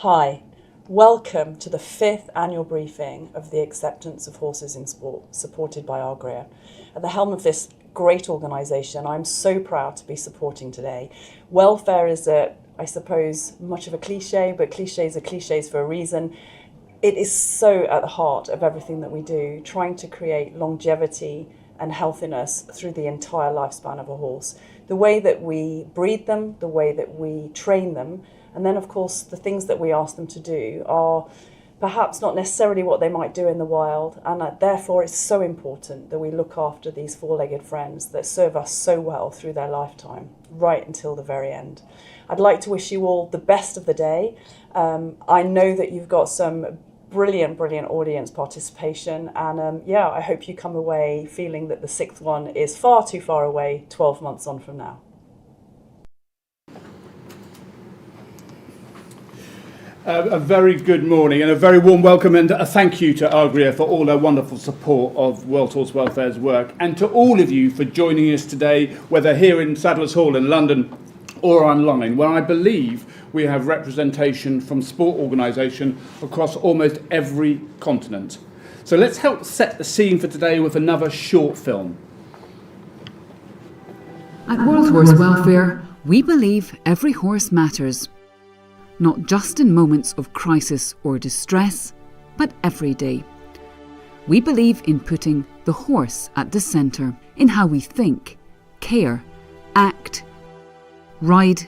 Hi, welcome to the 5th annual briefing of the acceptance of horses in sport, supported by Agria. At the helm of this great organisation, I'm so proud to be supporting today. Welfare is, I suppose, much of a cliche, but cliches are cliches for a reason. It is so at the heart of everything that we do, trying to create longevity and healthiness through the entire lifespan of a horse. The way that we breed them, the way that we train them, and then, of course, the things that we ask them to do are perhaps not necessarily what they might do in the wild, and therefore it's so important that we look after these four-legged friends that serve us so well through their lifetime, right until the very end. I'd like to wish you all the best of the day. I know that you've got some brilliant audience participation, and I hope you come away feeling that the 6th one is far too far away 12 months on from now. A very good morning and a very warm welcome and a thank you to Agria for all their wonderful support of World Horse Welfare's work, and to all of you for joining us today, whether here in Sadler's Hall in London or online, where I believe we have representation from sport organisation across almost every continent. So let's help set the scene for today with another short film. At World Horse Welfare, we believe every horse matters. Not just in moments of crisis or distress, but every day. We believe in putting the horse at the centre, in how we think, care, act, ride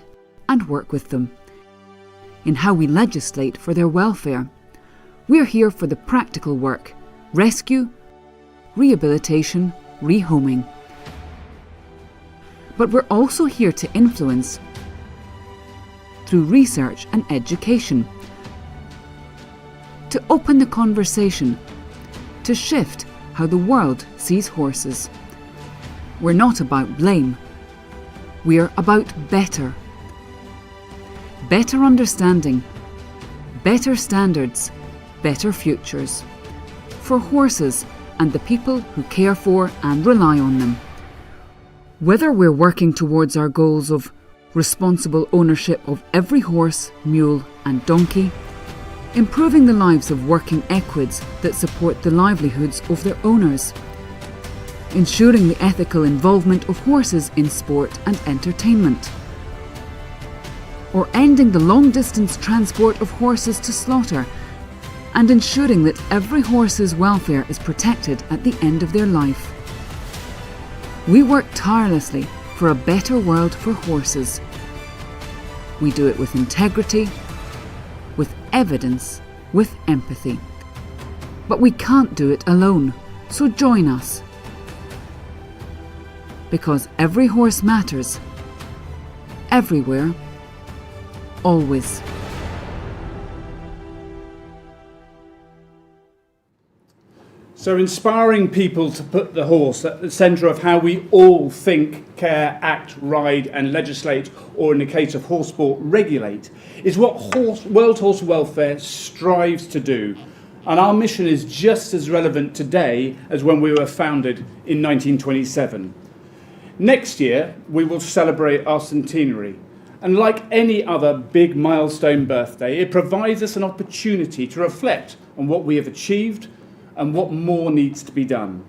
and work with them, in how we legislate for their welfare. We're here for the practical work: rescue, rehabilitation, rehoming. But we're also here to influence through research and education, to open the conversation, to shift how the world sees horses. We're not about blame. We're about better. Better understanding, better standards, better futures for horses and the people who care for and rely on them. Whether we're working towards our goals of responsible ownership of every horse, mule and donkey, improving the lives of working equids that support the livelihoods of their owners, ensuring the ethical involvement of horses in sport and entertainment, or ending the long-distance transport of horses to slaughter and ensuring that every horse's welfare is protected at the end of their life. We work tirelessly for a better world for horses. We do it with integrity, with evidence, with empathy. But we can't do it alone, so join us. Because every horse matters, everywhere, always. So inspiring people to put the horse at the centre of how we all think, care, act, ride and legislate, or in the case of horse sport, regulate, is what World Horse Welfare strives to do. And our mission is just as relevant today as when we were founded in 1927. Next year, we will celebrate our centenary. And like any other big milestone birthday, it provides us an opportunity to reflect on what we have achieved and what more needs to be done.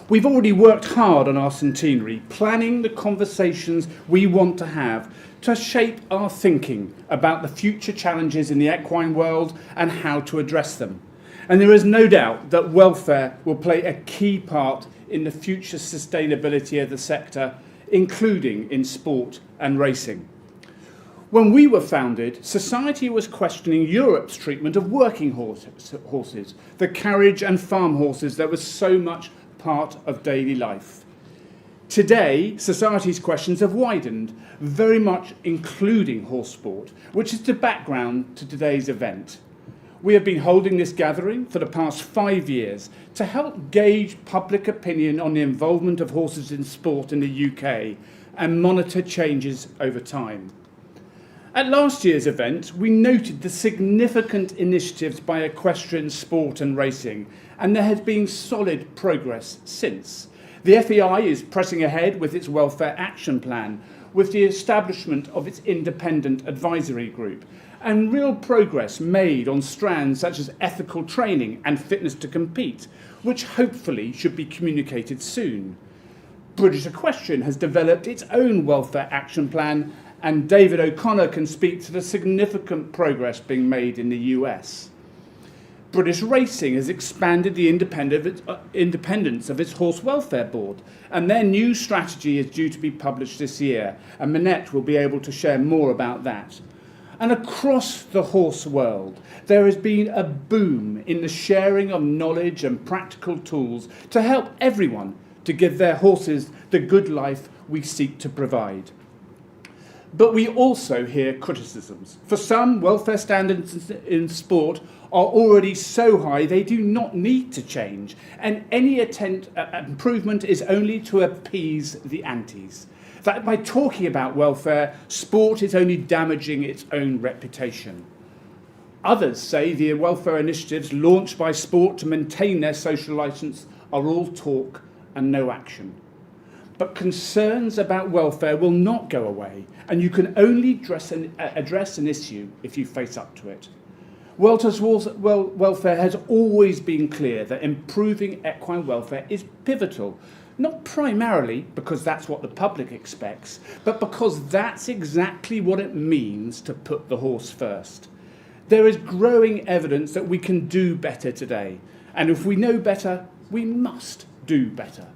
We've already worked hard on our centenary, planning the conversations we want to have to shape our thinking about the future challenges in the equine world and how to address them. And there is no doubt that welfare will play a key part in the future sustainability of the sector, including in sport and racing. When we were founded, society was questioning Europe's treatment of working horses, the carriage and farm horses that was so much part of daily life. Today, society's questions have widened, very much including horse sport, which is the background to today's event. We have been holding this gathering for the past 5 years to help gauge public opinion on the involvement of horses in sport in the UK and monitor changes over time. At last year's event, we noted the significant initiatives by equestrian sport and racing, and there has been solid progress since. The FEI is pressing ahead with its welfare action plan, with the establishment of its independent advisory group, and real progress made on strands such as ethical training and fitness to compete, which hopefully should be communicated soon. British Equestrian has developed its own welfare action plan, and David O'Connor can speak to the significant progress being made in the US. British Racing has expanded the independence of its Horse Welfare Board, and their new strategy is due to be published this year, and Minette will be able to share more about that. And across the horse world, there has been a boom in the sharing of knowledge and practical tools to help everyone to give their horses the good life we seek to provide. But we also hear criticisms. For some, welfare standards in sport are already so high they do not need to change, and any attempt at improvement is only to appease the antis. That by talking about welfare, sport is only damaging its own reputation. Others say the welfare initiatives launched by sport to maintain their social licence are all talk and no action. But concerns about welfare will not go away, and you can only address an issue if you face up to it. Welfare has always been clear that improving equine welfare is pivotal, not primarily because that's what the public expects, but because that's exactly what it means to put the horse first. There is growing evidence that we can do better today, and if we know better, we must do better.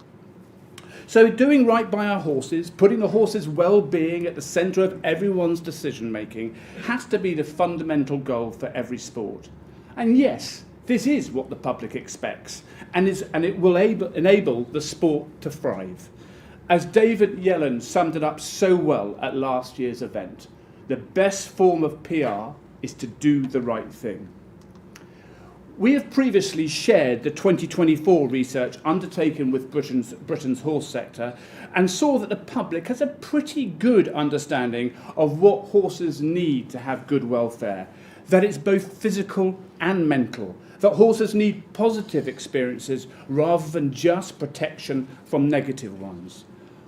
So doing right by our horses, putting the horse's well-being at the centre of everyone's decision-making, has to be the fundamental goal for every sport. And yes, this is what the public expects, and it will enable the sport to thrive. As David Yellen summed it up so well at last year's event, the best form of PR is to do the right thing. We have previously shared the 2024 research undertaken with Britain's horse sector and saw that the public has a pretty good understanding of what horses need to have good welfare, that it's both physical and mental, that horses need positive experiences rather than just protection from negative ones.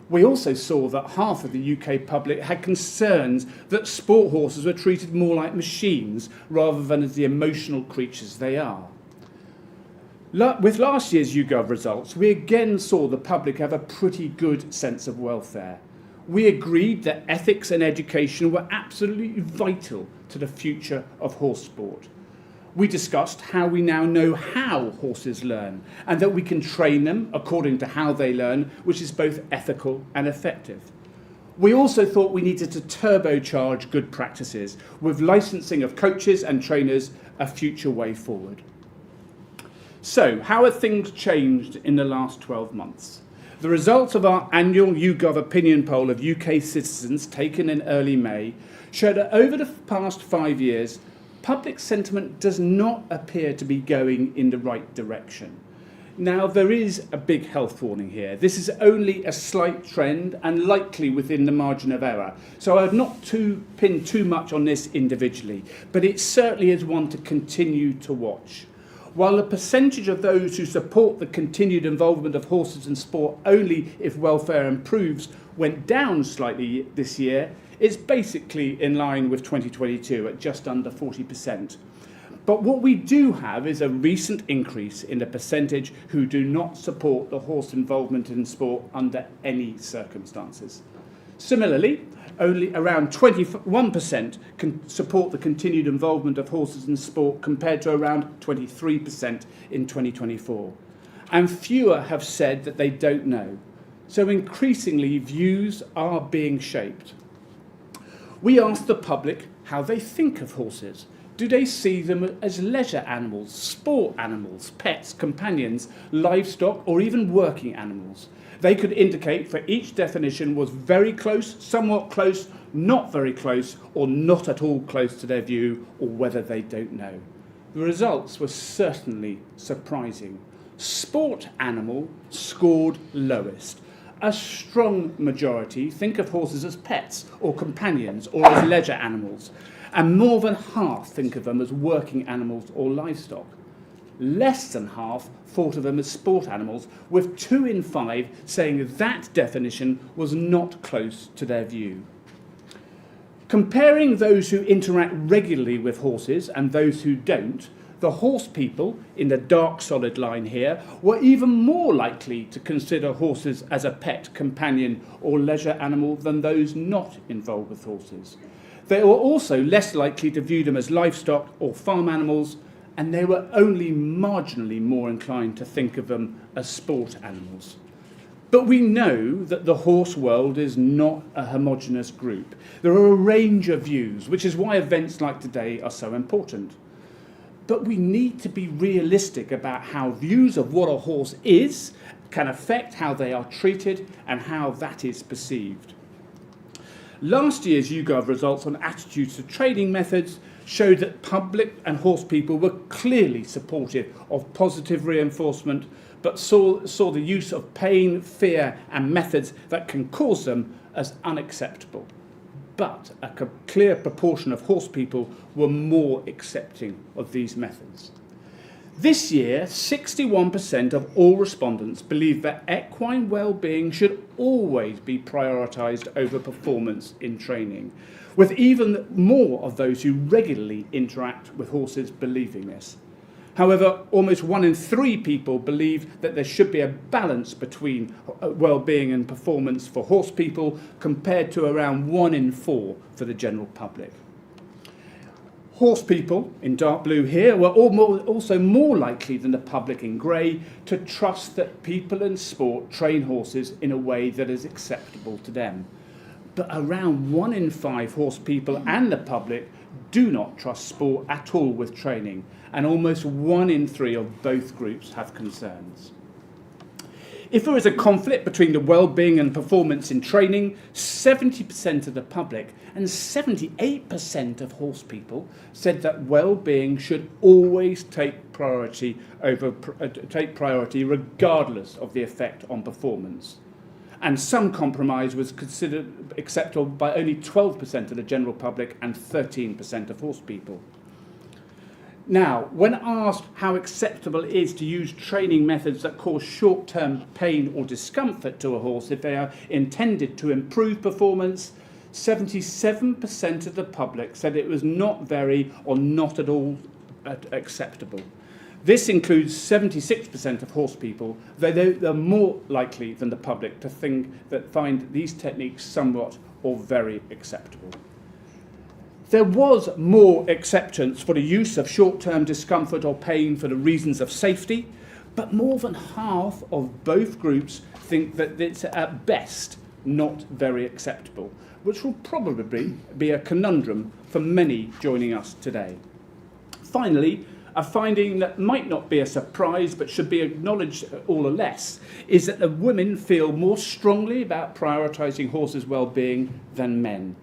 We also saw that half of the UK public had concerns that sport horses were treated more like machines rather than as the emotional creatures they are. With last year's YouGov results, we again saw the public have a pretty good sense of welfare. We agreed that ethics and education were absolutely vital to the future of horse sport. We discussed how we now know how horses learn and that we can train them according to how they learn, which is both ethical and effective. We also thought we needed to turbocharge good practices, with licensing of coaches and trainers a future way forward. So, how have things changed in the last 12 months? The results of our annual YouGov opinion poll of UK citizens taken in early May showed that over the past 5 years, public sentiment does not appear to be going in the right direction. Now, there is a big health warning here. This is only a slight trend and likely within the margin of error, so I would not pin too much on this individually, but it certainly is one to continue to watch. While the percentage of those who support the continued involvement of horses in sport only if welfare improves went down slightly this year, it's basically in line with 2022 at just under 40%. But what we do have is a recent increase in the percentage who do not support the horse involvement in sport under any circumstances. Similarly, only around 21% can support the continued involvement of horses in sport compared to around 23% in 2024. And fewer have said that they don't know. So increasingly, views are being shaped. We asked the public how they think of horses. Do they see them as leisure animals, sport animals, pets, companions, livestock, or even working animals? They could indicate for each definition was very close, somewhat close, not very close, or not at all close to their view, or whether they don't know. The results were certainly surprising. Sport animal scored lowest. A strong majority think of horses as pets or companions or as leisure animals, and more than half think of them as working animals or livestock. Less than half thought of them as sport animals, with 2 in 5 saying that definition was not close to their view. Comparing those who interact regularly with horses and those who don't, the horse people, in the dark solid line here, were even more likely to consider horses as a pet, companion or leisure animal than those not involved with horses. They were also less likely to view them as livestock or farm animals, and they were only marginally more inclined to think of them as sport animals. But we know that the horse world is not a homogeneous group. There are a range of views, which is why events like today are so important. But we need to be realistic about how views of what a horse is can affect how they are treated and how that is perceived. Last year's YouGov results on attitudes to training methods showed that public and horse people were clearly supportive of positive reinforcement, but saw the use of pain, fear and methods that can cause them as unacceptable. But a clear proportion of horse people were more accepting of these methods. This year, 61% of all respondents believe that equine well-being should always be prioritised over performance in training, with even more of those who regularly interact with horses believing this. However, almost 1 in 3 people believe that there should be a balance between well-being and performance for horse people, compared to around 1 in 4 for the general public. Horse people, in dark blue here, were also more likely than the public in grey to trust that people in sport train horses in a way that is acceptable to them. But around 1 in 5 horse people and the public do not trust sport at all with training, and almost 1 in 3 of both groups have concerns. If there is a conflict between the well-being and performance in training, 70% of the public and 78% of horse people said that well-being should always take priority regardless of the effect on performance. And some compromise was considered acceptable by only 12% of the general public and 13% of horse people. Now, when asked how acceptable it is to use training methods that cause short-term pain or discomfort to a horse if they are intended to improve performance, 77% of the public said it was not very or not at all acceptable. This includes 76% of horse people, though they're more likely than the public to find these techniques somewhat or very acceptable. There was more acceptance for the use of short-term discomfort or pain for the reasons of safety, but more than half of both groups think that it's at best not very acceptable, which will probably be a conundrum for many joining us today. Finally, a finding that might not be a surprise but should be acknowledged all the less is that the women feel more strongly about prioritising horses' well-being than men.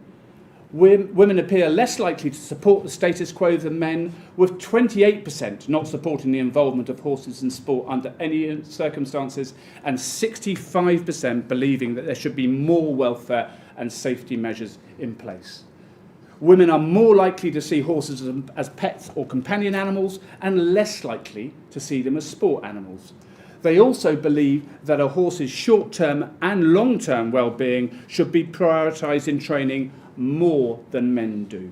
Women appear less likely to support the status quo than men, with 28% not supporting the involvement of horses in sport under any circumstances, and 65% believing that there should be more welfare and safety measures in place. Women are more likely to see horses as pets or companion animals, and less likely to see them as sport animals. They also believe that a horse's short-term and long-term well-being should be prioritised in training more than men do.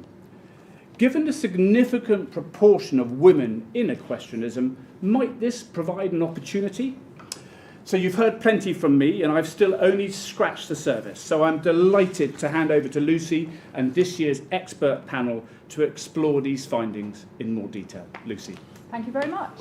Given the significant proportion of women in equestrianism, might this provide an opportunity? So you've heard plenty from me, and I've still only scratched the surface. So I'm delighted to hand over to Lucy and this year's expert panel to explore these findings in more detail. Lucy. Thank you very much.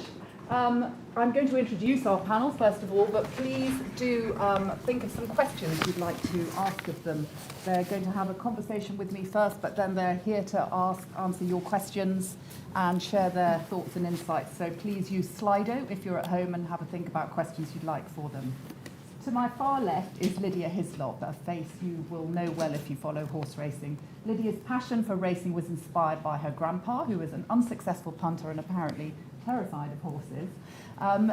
I'm going to introduce our panel first of all, but please do think of some questions you'd like to ask of them. They're going to have a conversation with me first, but then they're here to answer your questions and share their thoughts and insights. So please use Slido if you're at home and have a think about questions you'd like for them. To my far left is Lydia Hislop, a face you will know well if you follow horse racing. Lydia's passion for racing was inspired by her grandpa, who was an unsuccessful punter and apparently terrified of horses.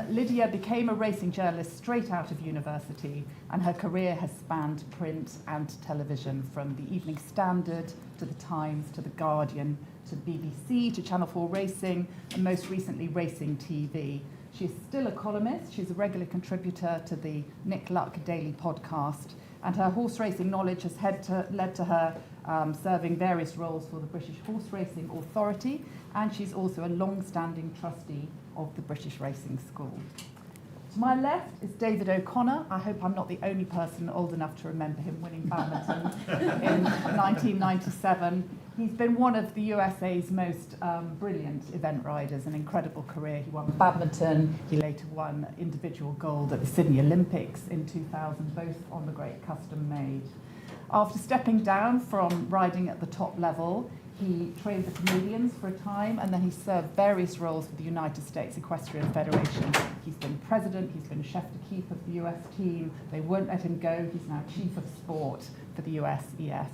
Lydia became a racing journalist straight out of university, and her career has spanned print and television, from the Evening Standard to the Times to the Guardian to BBC to Channel 4 Racing, and most recently Racing TV. She's still a columnist. She's a regular contributor to the Nick Luck Daily podcast, and her horse racing knowledge has led to her serving various roles for the British Horse Racing Authority, and she's also a long-standing trustee of the British Racing School. To my left is David O'Connor. I hope I'm not the only person old enough to remember him winning badminton in 1997. He's been one of the USA's most brilliant event riders, an incredible career. He won badminton, he later won individual gold at the Sydney Olympics in 2000, both on the Great Custom Made. After stepping down from riding at the top level, he trained the comedians for a time, and then he served various roles for the United States Equestrian Federation. He's been president, he's been chef de keep of the US team. They won't let him go. He's now chief of sport for the USEF.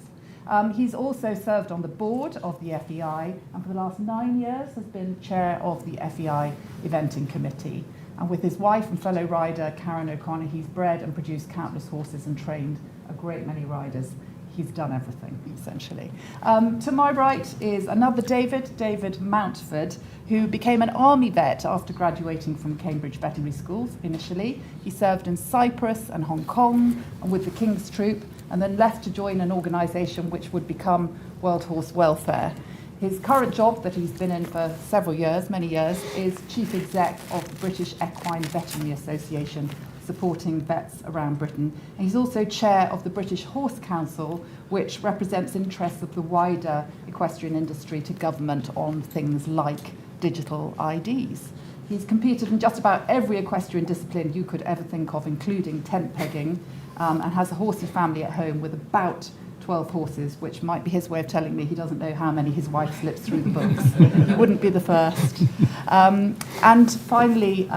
He's also served on the board of the FEI, and for the last 9 years has been chair of the FEI Eventing Committee. And with his wife and fellow rider, Karen O'Connor, he's bred and produced countless horses and trained a great many riders. He's done everything, essentially. To my right is another David Mountford, who became an army vet after graduating from Cambridge Veterinary School initially. He served in Cyprus and Hong Kong and with the King's Troop, and then left to join an organisation which would become World Horse Welfare. His current job that he's been in for several years, many years, is Chief Exec of the British Equine Veterinary Association, supporting vets around Britain. And he's also chair of the British Horse Council, which represents interests of the wider equestrian industry to government on things like digital IDs. He's competed in just about every equestrian discipline you could ever think of, including tent pegging, and has a horsey family at home with about 12 horses, which might be his way of telling me he doesn't know how many his wife slips through the books. He wouldn't be the first. And finally,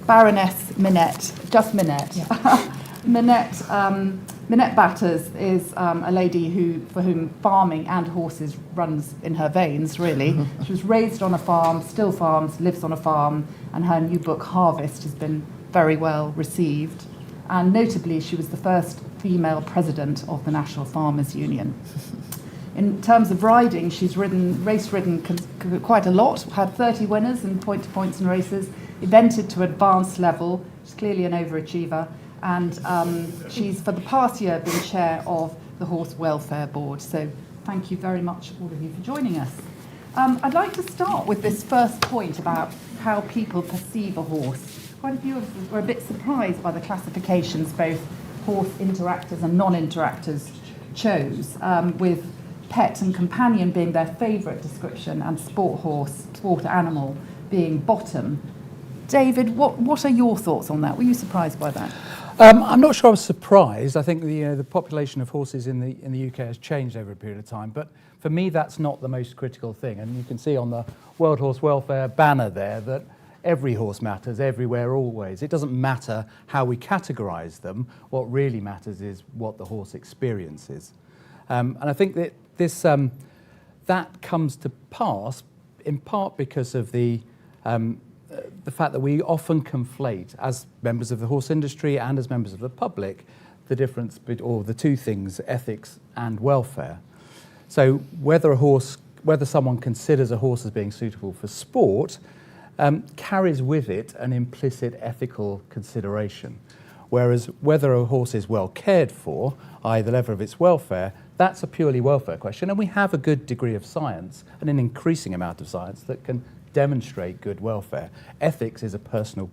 Baroness Minette, just Minette. Yeah. Minette Batters is a lady for whom farming and horses runs in her veins, really. She was raised on a farm, still farms, lives on a farm, and her new book, Harvest, has been very well received. And notably, she was the first female president of the National Farmers Union. In terms of riding, she's race ridden quite a lot, had 30 winners in point-to-points and races, evented to advanced level. She's clearly an overachiever, and she's, for the past year, been chair of the Horse Welfare Board. So thank you very much, all of you, for joining us. I'd like to start with this first point about how people perceive a horse. Quite a few of us were a bit surprised by the classifications both horse interactors and non-interactors chose, with pet and companion being their favourite description and sport horse, sport animal, being bottom. David, what are your thoughts on that? Were you surprised by that? I'm not sure I was surprised. I think the population of horses in the UK has changed over a period of time, but for me that's not the most critical thing. And you can see on the World Horse Welfare banner there that every horse matters, everywhere, always. It doesn't matter how we categorise them. What really matters is what the horse experiences. And I think that that comes to pass in part because of the fact that we often conflate, as members of the horse industry and as members of the public, the difference or the two things, ethics and welfare. So whether someone considers a horse as being suitable for sport carries with it an implicit ethical consideration. Whereas whether a horse is well cared for, i.e. the level of its welfare, that's a purely welfare question, and we have a good degree of science and an increasing amount of science that can demonstrate good welfare. Ethics is a personal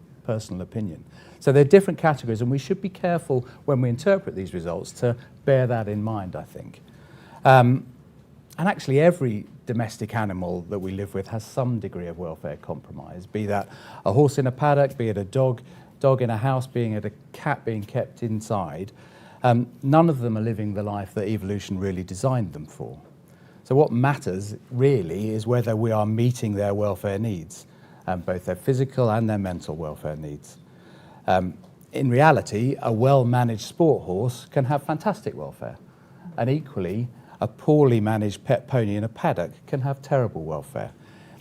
opinion. So they're different categories, and we should be careful when we interpret these results to bear that in mind, I think. And actually every domestic animal that we live with has some degree of welfare compromise, be that a horse in a paddock, be it a dog in a house, being it a cat being kept inside. None of them are living the life that evolution really designed them for. So what matters really is whether we are meeting their welfare needs, both their physical and their mental welfare needs. In reality, a well-managed sport horse can have fantastic welfare, and equally, a poorly managed pet pony in a paddock can have terrible welfare.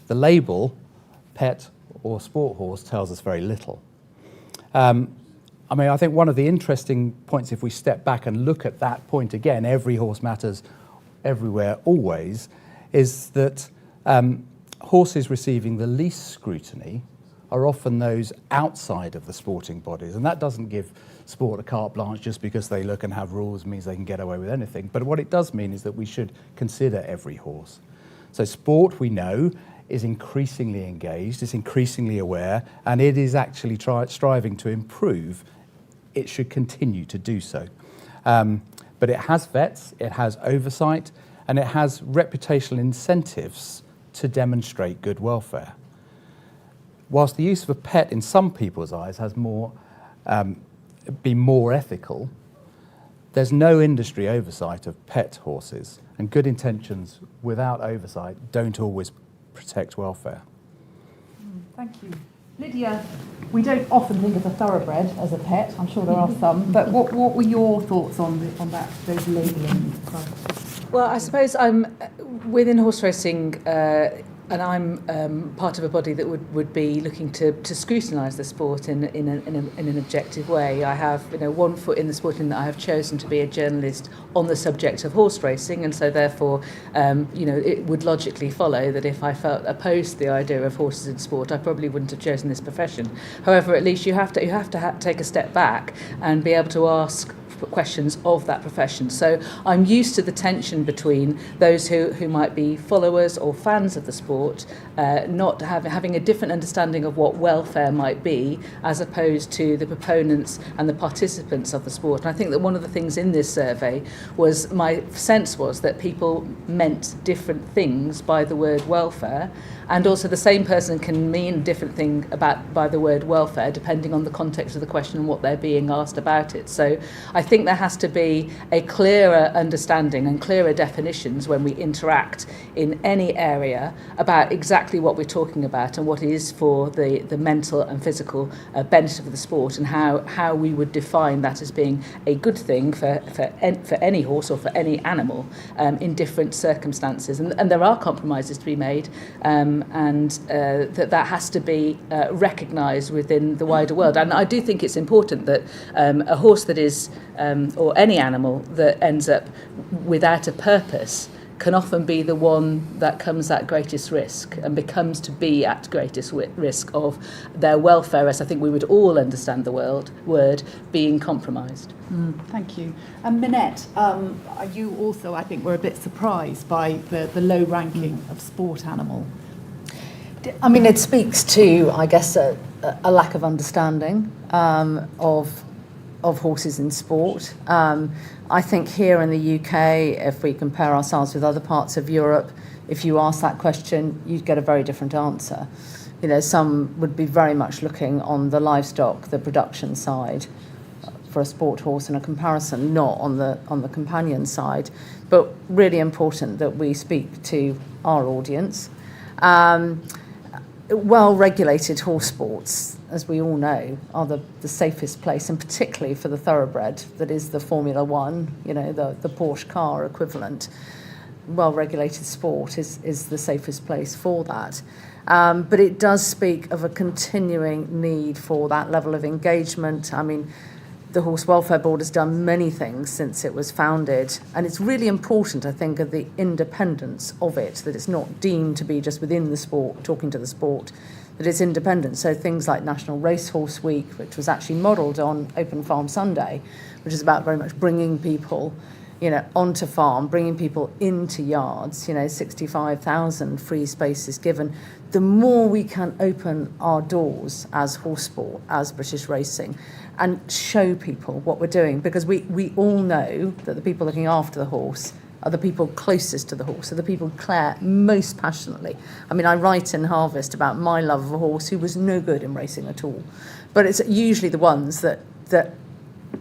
The label, pet or sport horse, tells us very little. I think one of the interesting points, if we step back and look at that point again, every horse matters everywhere, always, is that horses receiving the least scrutiny are often those outside of the sporting bodies. And that doesn't give sport a carte blanche just because they look and have rules means they can get away with anything. But what it does mean is that we should consider every horse. So sport, we know, is increasingly engaged, is increasingly aware, and it is actually striving to improve. It should continue to do so. But it has vets, it has oversight, and it has reputational incentives to demonstrate good welfare. Whilst the use of a pet in some people's eyes has been more ethical, there's no industry oversight of pet horses, and good intentions without oversight don't always protect welfare. Thank you. Lydia, we don't often think of a thoroughbred as a pet. I'm sure there are some, but what were your thoughts on those labelling? Well, I suppose I'm within horse racing, and I'm part of a body that would be looking to scrutinise the sport in an objective way. I have one foot in the sport in that I have chosen to be a journalist on the subject of horse racing, and so therefore it would logically follow that if I felt opposed to the idea of horses in sport, I probably wouldn't have chosen this profession. However, at least you have to take a step back and be able to ask questions of that profession. So I'm used to the tension between those who might be followers or fans of the sport, not having a different understanding of what welfare might be, as opposed to the proponents and the participants of the sport. And I think that one of the things in this survey was, my sense was that people meant different things by the word welfare, and also the same person can mean a different thing by the word welfare depending on the context of the question and what they're being asked about it. So I think there has to be a clearer understanding and clearer definitions when we interact in any area about exactly what we're talking about and what is for the mental and physical benefit of the sport, and how we would define that as being a good thing for any horse or for any animal in different circumstances. And there are compromises to be made, and that has to be recognised within the wider world. And I do think it's important that a horse that is, or any animal that ends up without a purpose, can often be the one that comes at greatest risk and becomes to be at greatest risk of their welfare, as I think we would all understand the word, being compromised. Thank you. And Minette, you also, I think, were a bit surprised by the low ranking of sport animal. I mean, it speaks to, I guess, a lack of understanding of horses in sport. I think here in the UK, if we compare ourselves with other parts of Europe, if you ask that question, you'd get a very different answer. Some would be very much looking on the livestock, the production side for a sport horse in a comparison, not on the companion side. But really important that we speak to our audience. Well-regulated horse sports, as we all know, are the safest place, and particularly for the thoroughbred, that is the Formula One, the Porsche car equivalent. Well-regulated sport is the safest place for that. But it does speak of a continuing need for that level of engagement. I mean, the Horse Welfare Board has done many things since it was founded, and it's really important, I think, of the independence of it, that it's not deemed to be just within the sport, talking to the sport, that it's independent. So things like National Racehorse Week, which was actually modelled on Open Farm Sunday, which is about very much bringing people onto farm, bringing people into yards, 65,000 free spaces given. The more we can open our doors as horse sport, as British racing, and show people what we're doing, because we all know that the people looking after the horse are the people closest to the horse, are the people who care most passionately. I mean, I write in Harvest about my love of a horse who was no good in racing at all, but it's usually the ones that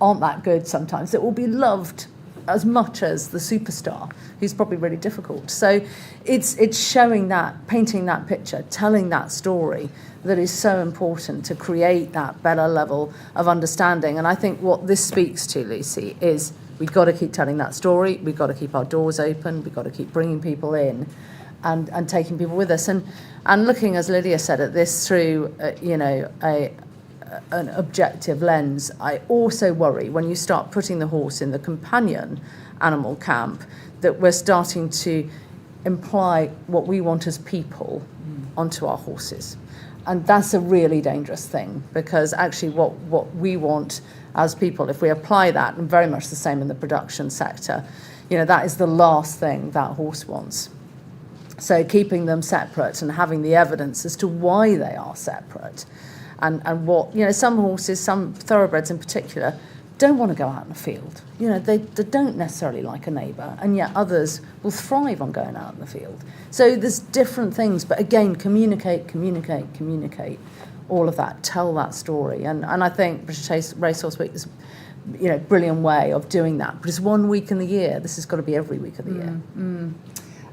aren't that good sometimes that will be loved as much as the superstar, who's probably really difficult. So it's showing that, painting that picture, telling that story that is so important to create that better level of understanding. And I think what this speaks to, Lucy, is we've got to keep telling that story, we've got to keep our doors open, we've got to keep bringing people in and taking people with us. And looking, as Lydia said, at this through, an objective lens. I also worry when you start putting the horse in the companion animal camp that we're starting to imply what we want as people onto our horses. And that's a really dangerous thing, because actually what we want as people, if we apply that, and very much the same in the production sector, that is the last thing that horse wants. So keeping them separate and having the evidence as to why they are separate, and what, some horses, some thoroughbreds in particular, don't want to go out in the field. They don't necessarily like a neighbour, and yet others will thrive on going out in the field. So there's different things, but again, communicate, all of that, tell that story. And I think British Racehorse Week is a brilliant way of doing that. But it's 1 week in the year. This has got to be every week of the year.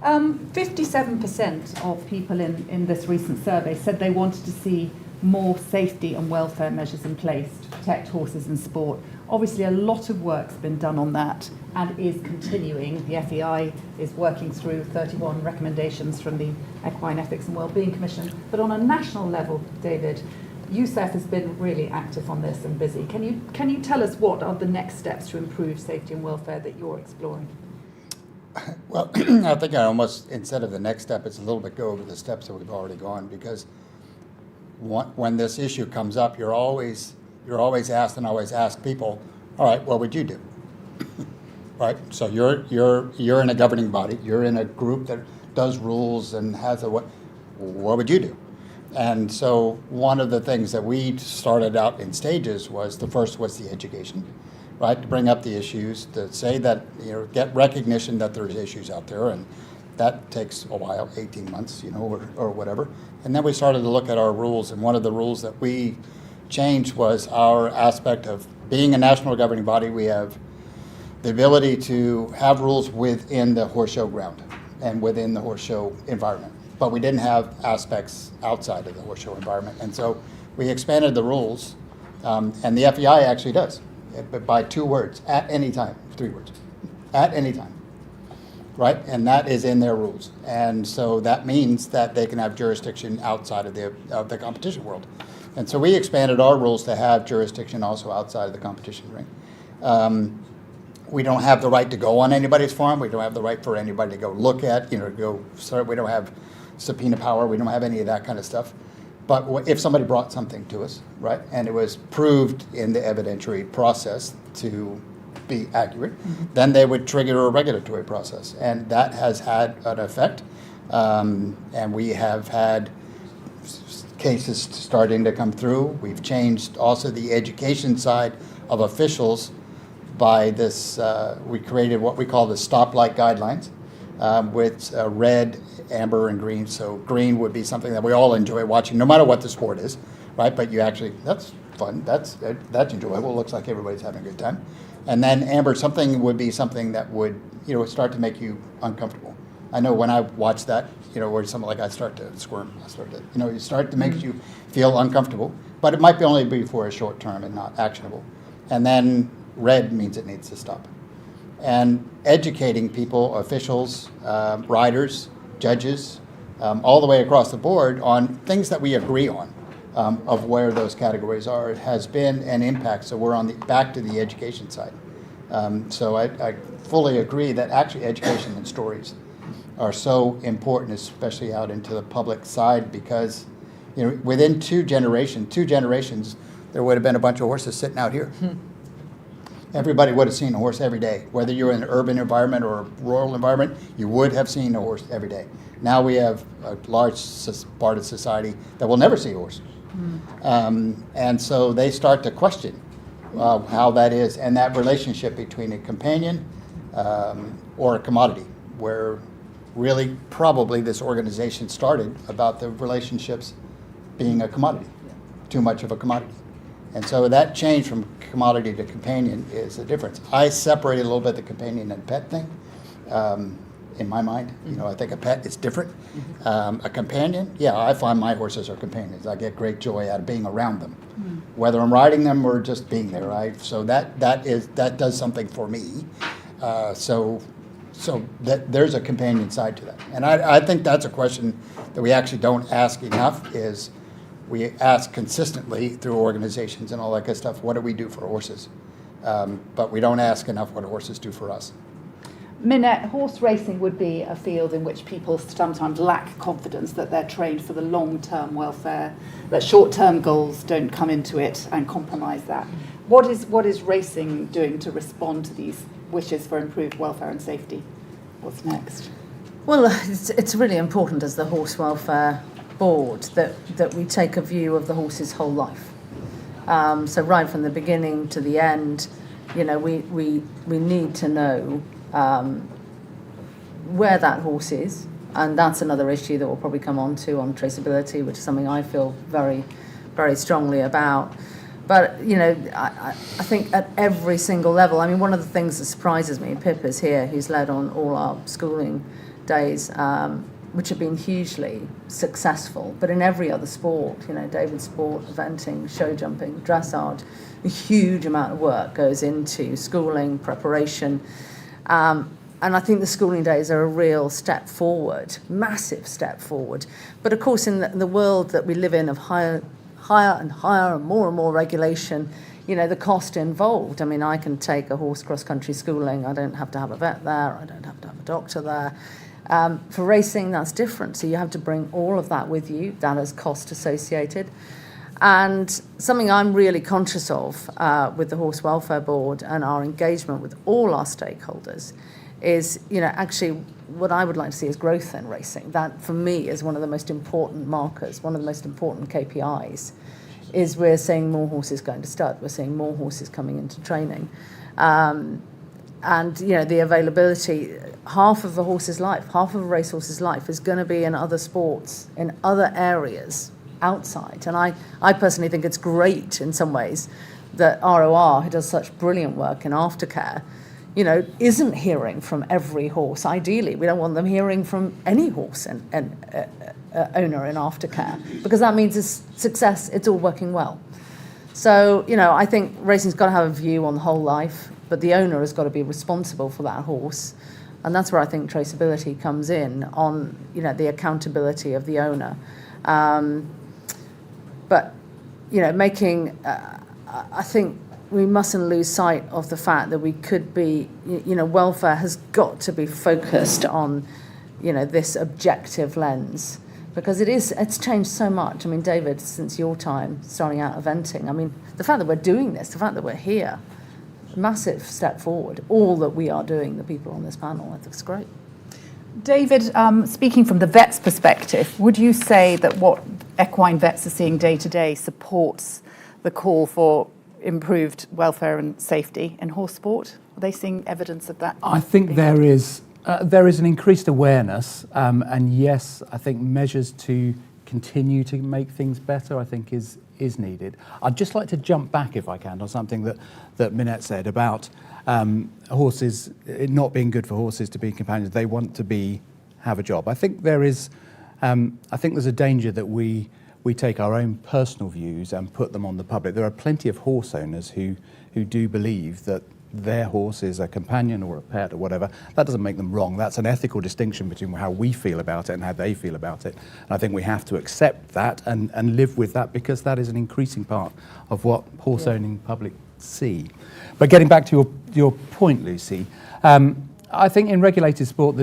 57% of people in this recent survey said they wanted to see more safety and welfare measures in place to protect horses in sport. Obviously, a lot of work's been done on that and is continuing. The FEI is working through 31 recommendations from the Equine Ethics and Wellbeing Commission. But on a national level, David, USEF has been really active on this and busy. Can you tell us what are the next steps to improve safety and welfare that you're exploring? Well, I think I almost, instead of the next step, it's a little bit go over the steps that we've already gone, because when this issue comes up, you're always asked, and always ask people, all right, what would you do? Right? So you're in a governing body, you're in a group that does rules and has what would you do? And so one of the things that we started out in stages was, the first was the education, right? To bring up the issues, to say that, get recognition that there's issues out there, and that takes a while, 18 months, or whatever. And then we started to look at our rules, and one of the rules that we changed was our aspect of being a national governing body. We have the ability to have rules within the horse show ground and within the horse show environment, but we didn't have aspects outside of the horse show environment. And so we expanded the rules, and the FEI actually does, but by 2 words, at any time, 3 words, at any time. Right, and that is in their rules, and so that means that they can have jurisdiction outside of the competition world, and so we expanded our rules to have jurisdiction also outside of the competition ring. We don't have the right to go on anybody's farm. We don't have the right for anybody to go look at, we don't have subpoena power. We don't have any of that kind of stuff. But if somebody brought something to us, right, and it was proved in the evidentiary process to be accurate, then they would trigger a regulatory process, and that has had an effect. And we have had cases starting to come through. We've changed also the education side of officials by this. We created what we call the stoplight guidelines, with red, amber, and green. So green would be something that we all enjoy watching, no matter what the sport is, right? But that's fun. That's enjoyable. It looks like everybody's having a good time. And then amber, would be something that would, start to make you uncomfortable. I know when I watch that, or something like I start to squirm. You start to make you feel uncomfortable, but it might only be for a short term and not actionable. And then red means it needs to stop. And educating people, officials, riders, judges, all the way across the board on things that we agree on. Of where those categories are, it has been an impact. So we're back to the education side. So I fully agree that actually education and stories are so important, especially out into the public side, because within two generations, there would have been a bunch of horses sitting out here. Everybody would have seen a horse every day, whether you're in an urban environment or a rural environment. You would have seen a horse every day. Now we have a large part of society that will never see a horse. And so they start to question how that is, and that relationship between a companion or a commodity, where really probably this organization started about the relationships being a commodity, too much of a commodity. And so that change from commodity to companion is the difference. I separated a little bit the companion and pet thing. In my mind, I think a pet is different. A companion, I find my horses are companions. I get great joy out of being around them, whether I'm riding them or just being there. So that does something for me. So that there's a companion side to that, and I think that's a question that we actually don't ask enough. Is we ask consistently through organizations and all that good stuff, what do we do for horses? But we don't ask enough what horses do for us. Minette, horse racing would be a field in which people sometimes lack confidence that they're trained for the long-term welfare, that short-term goals don't come into it and compromise that. What is racing doing to respond to these wishes for improved welfare and safety? What's next? Well, it's really important as the Horse Welfare Board that we take a view of the horse's whole life. So right from the beginning to the end, you know, we need to know where that horse is, and that's another issue that we'll probably come on to on traceability, which is something I feel very, very strongly about. But, you know, I think at every single level, I mean, one of the things that surprises me, Pip is here, who's led on all our schooling days, which have been hugely successful, but in every other sport, you know, David's sport, eventing, show jumping, dressage, a huge amount of work goes into schooling, preparation, and I think the schooling days are a real step forward, massive step forward. But of course, in the world that we live in of higher and higher and more regulation, you know, the cost involved. I mean, I can take a horse cross-country schooling. I don't have to have a vet there. I don't have to have a doctor there. For racing, that's different. So you have to bring all of that with you. That has cost associated. And something I'm really conscious of with the Horse Welfare Board and our engagement with all our stakeholders is, you know, actually what I would like to see is growth in racing. That, for me, is one of the most important markers, one of the most important KPIs, is we're seeing more horses going to stud. We're seeing more horses coming into training. And, you know, the availability, half of a horse's life, half of a racehorse's life is going to be in other sports, in other areas outside. And I personally think it's great in some ways that ROR, who does such brilliant work in aftercare, you know, isn't hearing from every horse. Ideally, we don't want them hearing from any horse and owner in aftercare, because that means it's success, it's all working well. So, you know, I think racing's got to have a view on the whole life, but the owner has got to be responsible for that horse. And that's where I think traceability comes in, on, you know, the accountability of the owner. But, you know, making, I think we mustn't lose sight of the fact that we could be, you know, welfare has got to be focused on, you know, this objective lens, because it's changed so much. I mean, David, since your time starting out eventing, I mean, the fact that we're doing this, the fact that we're here, massive step forward. All that we are doing, the people on this panel, I think it's great. David, speaking from the vet's perspective, would you say that what equine vets are seeing day to day supports the call for improved welfare and safety in horse sport? Are they seeing evidence of that? I think there is an increased awareness, and yes, I think measures to continue to make things better, I think is needed. I'd just like to jump back, if I can, on something that Minette said about horses, it not being good for horses to be companions. They want to have a job. I think there's a danger that we take our own personal views and put them on the public. There are plenty of horse owners who do believe that their horse is a companion or a pet or whatever. That doesn't make them wrong. That's an ethical distinction between how we feel about it and how they feel about it. And I think we have to accept that and live with that, because that is an increasing part of what horse owning public see. But getting back to your point, Lucy, I think in regulated sport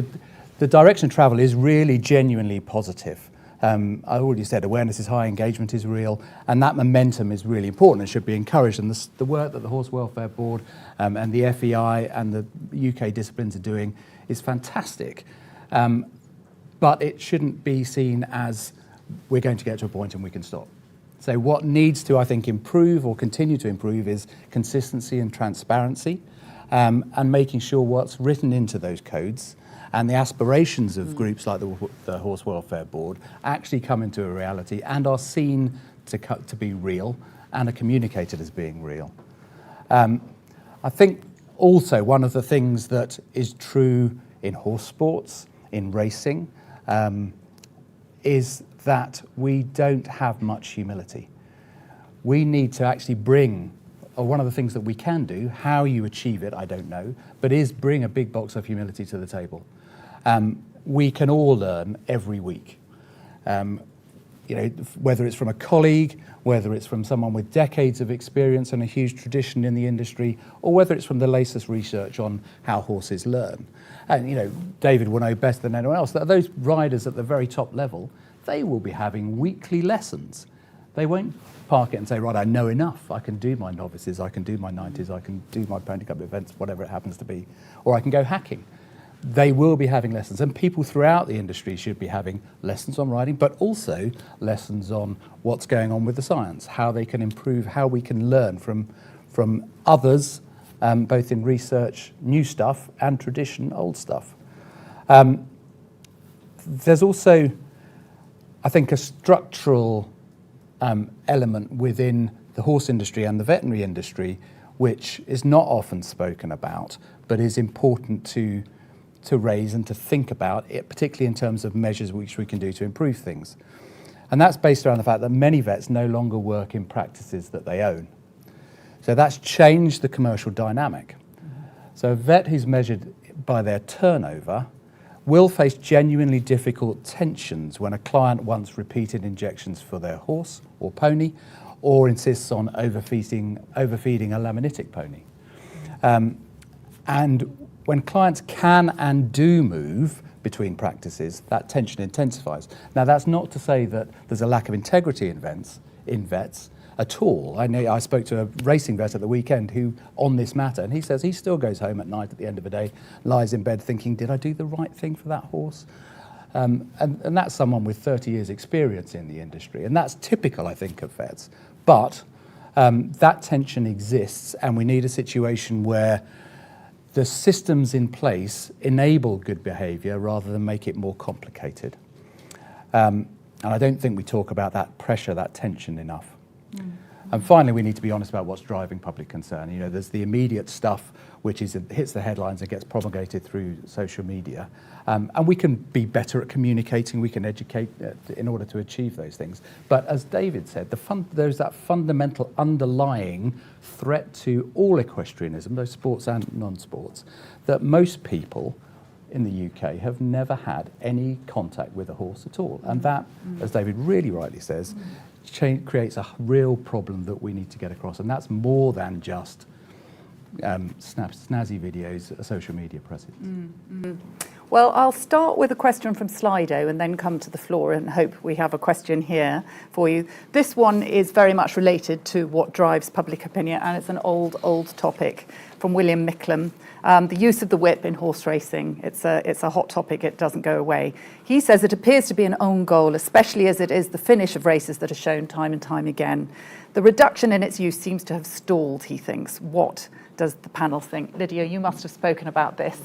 the direction of travel is really genuinely positive. I already said awareness is high, engagement is real, and that momentum is really important and should be encouraged. And the work that the Horse Welfare Board and the FEI and the UK disciplines are doing is fantastic. But it shouldn't be seen as we're going to get to a point and we can stop. So what needs to, I think, improve or continue to improve is consistency and transparency, and making sure what's written into those codes and the aspirations of groups like the Horse Welfare Board actually come into a reality and are seen to be real and are communicated as being real. I think also one of the things that is true in horse sports, in racing, is that we don't have much humility. We need to actually bring, or one of the things that we can do, how you achieve it, I don't know, but is bring a big box of humility to the table. We can all learn every week. whether it's from a colleague, whether it's from someone with decades of experience and a huge tradition in the industry, or whether it's from the latest research on how horses learn. And, David will know better than anyone else that those riders at the very top level, they will be having weekly lessons. They won't park it and say, right, I know enough. I can do my novices, I can do my 90s, I can do my pony cup events, whatever it happens to be, or I can go hacking. They will be having lessons, and people throughout the industry should be having lessons on riding, but also lessons on what's going on with the science, how they can improve, how we can learn from others, both in research, new stuff, and tradition, old stuff. There's also, I think, a structural element within the horse industry and the veterinary industry, which is not often spoken about, but is important to raise and to think about, it, particularly in terms of measures which we can do to improve things. And that's based around the fact that many vets no longer work in practices that they own. So that's changed the commercial dynamic. So a vet who's measured by their turnover will face genuinely difficult tensions when a client wants repeated injections for their horse or pony, or insists on overfeeding a laminitic pony. And when clients can and do move between practices, that tension intensifies. Now, that's not to say that there's a lack of integrity in vets at all. I spoke to a racing vet at the weekend who, on this matter, and he says he still goes home at night at the end of the day, lies in bed thinking, did I do the right thing for that horse? And that's someone with 30 years experience in the industry, and that's typical, I think, of vets. But that tension exists, and we need a situation where the systems in place enable good behaviour rather than make it more complicated. And I don't think we talk about that pressure, that tension enough. And finally, we need to be honest about what's driving public concern. There's the immediate stuff which hits the headlines and gets promulgated through social media. And we can be better at communicating, we can educate in order to achieve those things. But as David said, there's that fundamental underlying threat to all equestrianism, both sports and non-sports, that most people in the UK have never had any contact with a horse at all. And that, as David really rightly says, creates a real problem that we need to get across. And that's more than just snazzy videos, social media presence. Well, I'll start with a question from Slido and then come to the floor and hope we have a question here for you. This one is very much related to what drives public opinion, and it's an old topic from William Micklem. The use of the whip in horse racing. It's a hot topic, it doesn't go away. He says it appears to be an own goal, especially as it is the finish of races that are shown time and time again. The reduction in its use seems to have stalled, he thinks. What does the panel think? Lydia, you must have spoken about this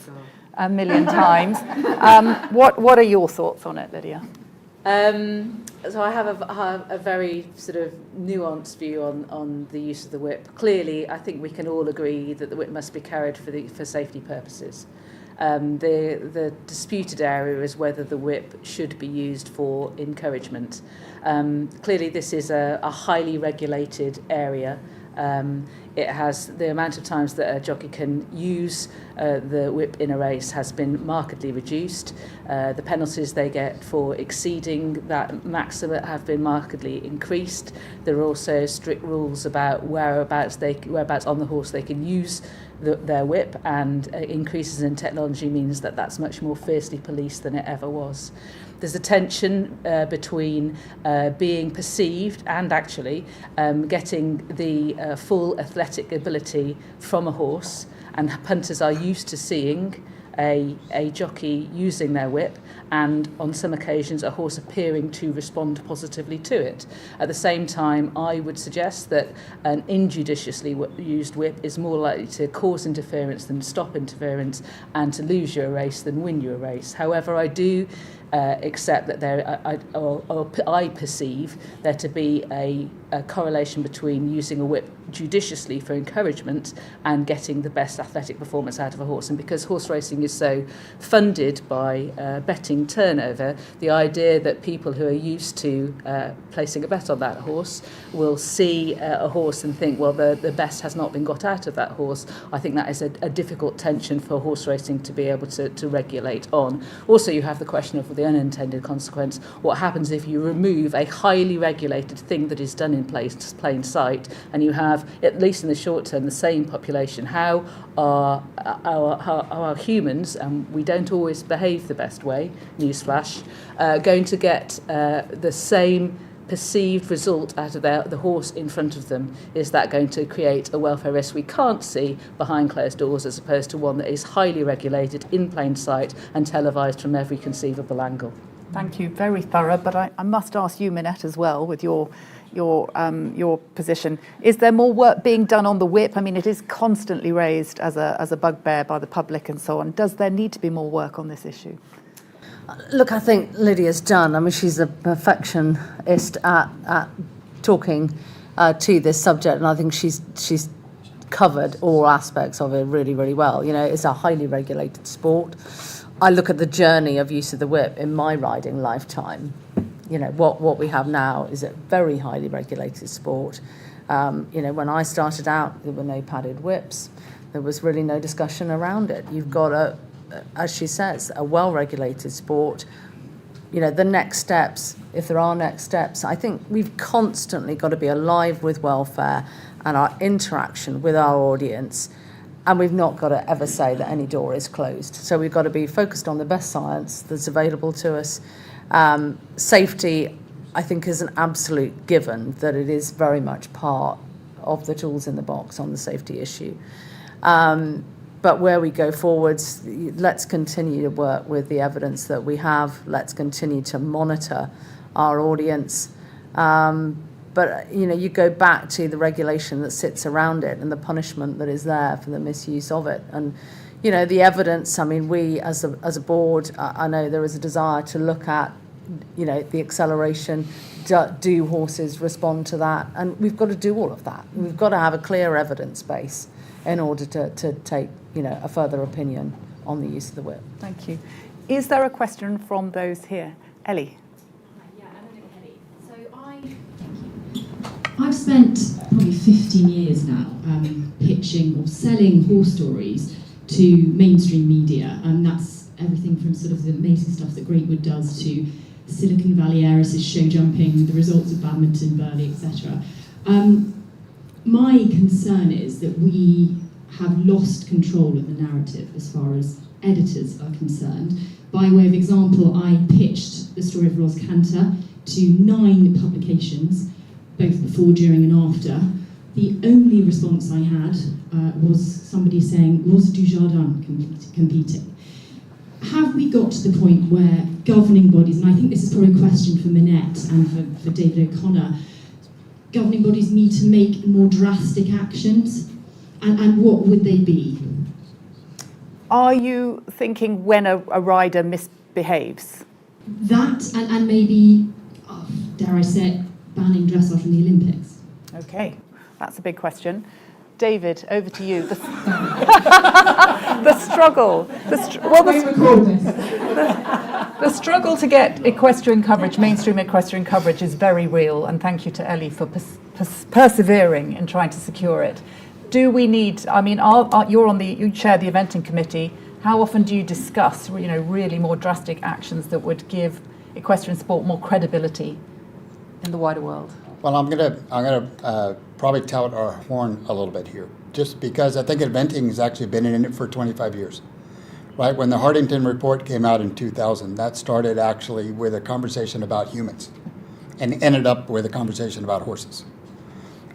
a million times. What are your thoughts on it, Lydia? So I have a very sort of nuanced view on the use of the whip. Clearly, I think we can all agree that the whip must be carried for safety purposes. The disputed area is whether the whip should be used for encouragement. Clearly, this is a highly regulated area. It has the amount of times that a jockey can use the whip in a race has been markedly reduced. The penalties they get for exceeding that maximum have been markedly increased. There are also strict rules about whereabouts on the horse they can use their whip, and increases in technology means that that's much more fiercely policed than it ever was. There's a tension between being perceived and actually getting the full athletic ability from a horse, and punters are used to seeing a jockey using their whip, and on some occasions a horse appearing to respond positively to it. At the same time, I would suggest that an injudiciously used whip is more likely to cause interference than stop interference, and to lose you a race than win you a race. However, I do accept that I perceive there to be a correlation between using a whip judiciously for encouragement and getting the best athletic performance out of a horse. And because horse racing is so funded by betting in turnover, the idea that people who are used to placing a bet on that horse will see a horse and think, well, the best has not been got out of that horse. I think that is a difficult tension for horse racing to be able to regulate on. Also, you have the question of the unintended consequence. What happens if you remove a highly regulated thing that is done in plain sight, and you have, at least in the short term, the same population? How are our humans, and we don't always behave the best way, newsflash, going to get the same perceived result out of the horse in front of them? Is that going to create a welfare risk we can't see behind closed doors, as opposed to one that is highly regulated, in plain sight, and televised from every conceivable angle? Thank you, very thorough, but I must ask you, Minette, as well, with your position. Is there more work being done on the whip? I mean, it is constantly raised as a bugbear by the public and so on. Does there need to be more work on this issue? Look, I think Lydia's done. I mean, she's a perfectionist at talking to this subject, and I think she's covered all aspects of it really, really well. You know, it's a highly regulated sport. I look at the journey of use of the whip in my riding lifetime. You know, what we have now is a very highly regulated sport. You know, when I started out, there were no padded whips. There was really no discussion around it. You've got as she says, a well-regulated sport. You know, the next steps, if there are next steps, I think we've constantly got to be alive with welfare and our interaction with our audience, and we've not got to ever say that any door is closed. So we've got to be focused on the best science that's available to us. Safety, I think, is an absolute given, that it is very much part of the tools in the box on the safety issue. But where we go forwards, let's continue to work with the evidence that we have. Let's continue to monitor our audience. But, you know, you go back to the regulation that sits around it and the punishment that is there for the misuse of it. And, you know, the evidence, I mean, we as a board, I know there is a desire to look at, you know, the acceleration. Do horses respond to that? And we've got to do all of that. We've got to have a clear evidence base in order to take, you know, a further opinion on the use of the whip. Thank you. Is there a question from those here? Ellie? Yeah, I've spent probably 15 years now pitching or selling horse stories to mainstream media, and that's everything from sort of the amazing stuff that Greatwood does to Silicon Valley Heiresses show jumping, the results of badminton, Burley, etc. My concern is that we have lost control of the narrative as far as editors are concerned. By way of example, I pitched the story of Ros Cantor to 9 publications, both before, during and after. The only response I had was somebody saying, Ros Dujardin competing. Have we got to the point where governing bodies, and I think this is probably a question for Minette and for David O'Connor, governing bodies need to make more drastic actions, and what would they be? Are you thinking when a rider misbehaves? That, and maybe, dare I say it, banning dressage from the Olympics. Okay, that's a big question. David, over to you. The struggle. The struggle to get equestrian coverage, mainstream equestrian coverage, is very real, and thank you to Ellie for persevering in trying to secure it. Do we need? I mean, you chair the eventing committee. How often do you discuss, you know, really more drastic actions that would give equestrian sport more credibility in the wider world? Well, I'm gonna probably tout our horn a little bit here, just because I think eventing has actually been in it for 25 years. Right, when the Higginson report came out in 2000, that started actually with a conversation about humans and ended up with a conversation about horses.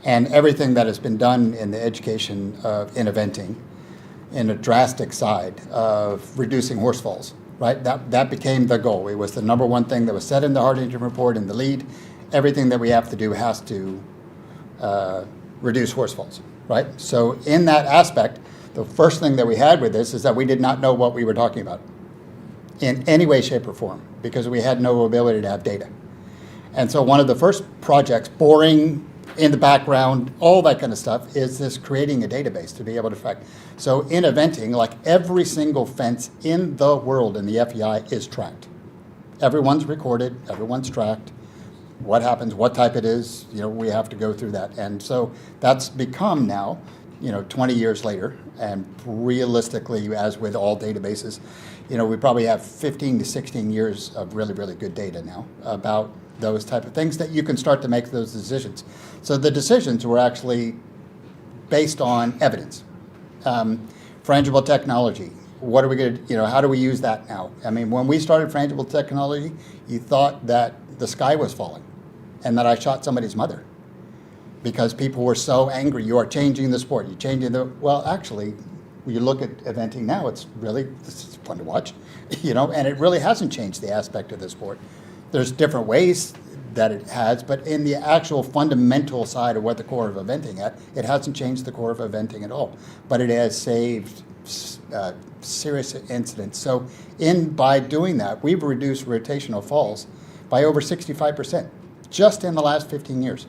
And everything that has been done in the education in eventing, in a drastic side of reducing horse falls, right? That became the goal. It was the number one thing that was said in the Higginson report in the lead. Everything that we have to do has to reduce horse falls, right? So in that aspect, the first thing that we had with this is that we did not know what we were talking about in any way, shape, or form, because we had no ability to have data. And so one of the first projects, boring in the background, all that kind of stuff, is this creating a database to be able to track. So in eventing, like every single fence in the world in the FEI is tracked. Everyone's recorded, everyone's tracked. What happens, what type it is, we have to go through that. And so that's become now, 20 years later, and realistically, as with all databases, we probably have 15 to 16 years of really, really good data now about those type of things that you can start to make those decisions. So the decisions were actually based on evidence. Frangible technology. What are we going to, how do we use that now? I mean, when we started frangible technology, you thought that the sky was falling and that I shot somebody's mother because people were so angry. You are changing the sport. You're changing well, actually, when you look at eventing now, it's fun to watch, and it really hasn't changed the aspect of the sport. There's different ways that it has, but in the actual fundamental side of what the core of eventing at, it hasn't changed the core of eventing at all. But it has saved serious incidents. So by doing that, we've reduced rotational falls by over 65% just in the last 15 years.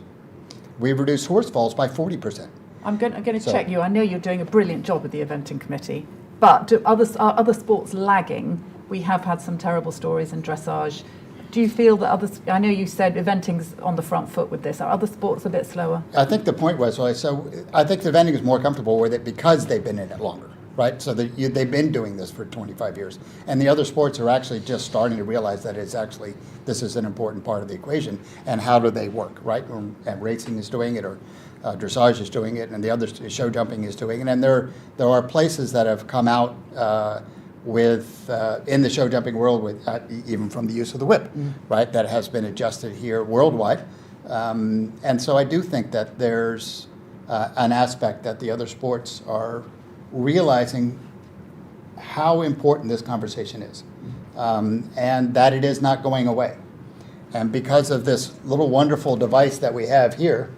We've reduced horse falls by 40%. I'm going to check you. I know you're doing a brilliant job with the eventing committee, but are other sports lagging? We have had some terrible stories in dressage. Do you feel that others, I know you said eventing's on the front foot with this, are other sports a bit slower? I think the point was, I think the eventing is more comfortable with it because they've been in it longer, right? So they've been doing this for 25 years. And the other sports are actually just starting to realize that this is an important part of the equation, and how do they work, right? And racing is doing it, or dressage is doing it, and the other show jumping is doing it. And there are places that have come out with in the show jumping world with even from the use of the whip, right? That has been adjusted here worldwide, and so I do think that there's an aspect that the other sports are realizing how important this conversation is, and that it is not going away. And because of this little wonderful device that we have here,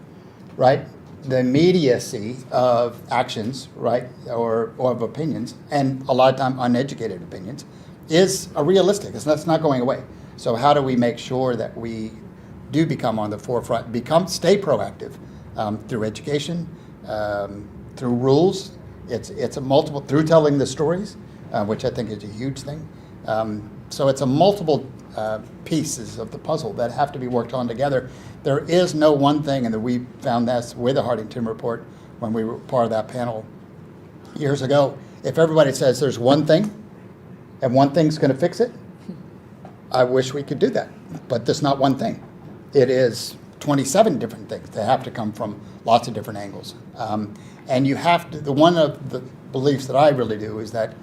right? The immediacy of actions, right, or of opinions, and a lot of time uneducated opinions, is a realistic. That's not going away. So how do we make sure that we do become on the forefront, stay proactive through education, through rules? It's a multiple, through telling the stories, which I think is a huge thing. So it's a multiple pieces of the puzzle that have to be worked on together. There is no one thing, and we found this with the Hardington report when we were part of that panel years ago. If everybody says there's one thing, and one thing's going to fix it, I wish we could do that. But there's not one thing. It is 27 different things that have to come from lots of different angles. And you have to, one of the beliefs that I really do is that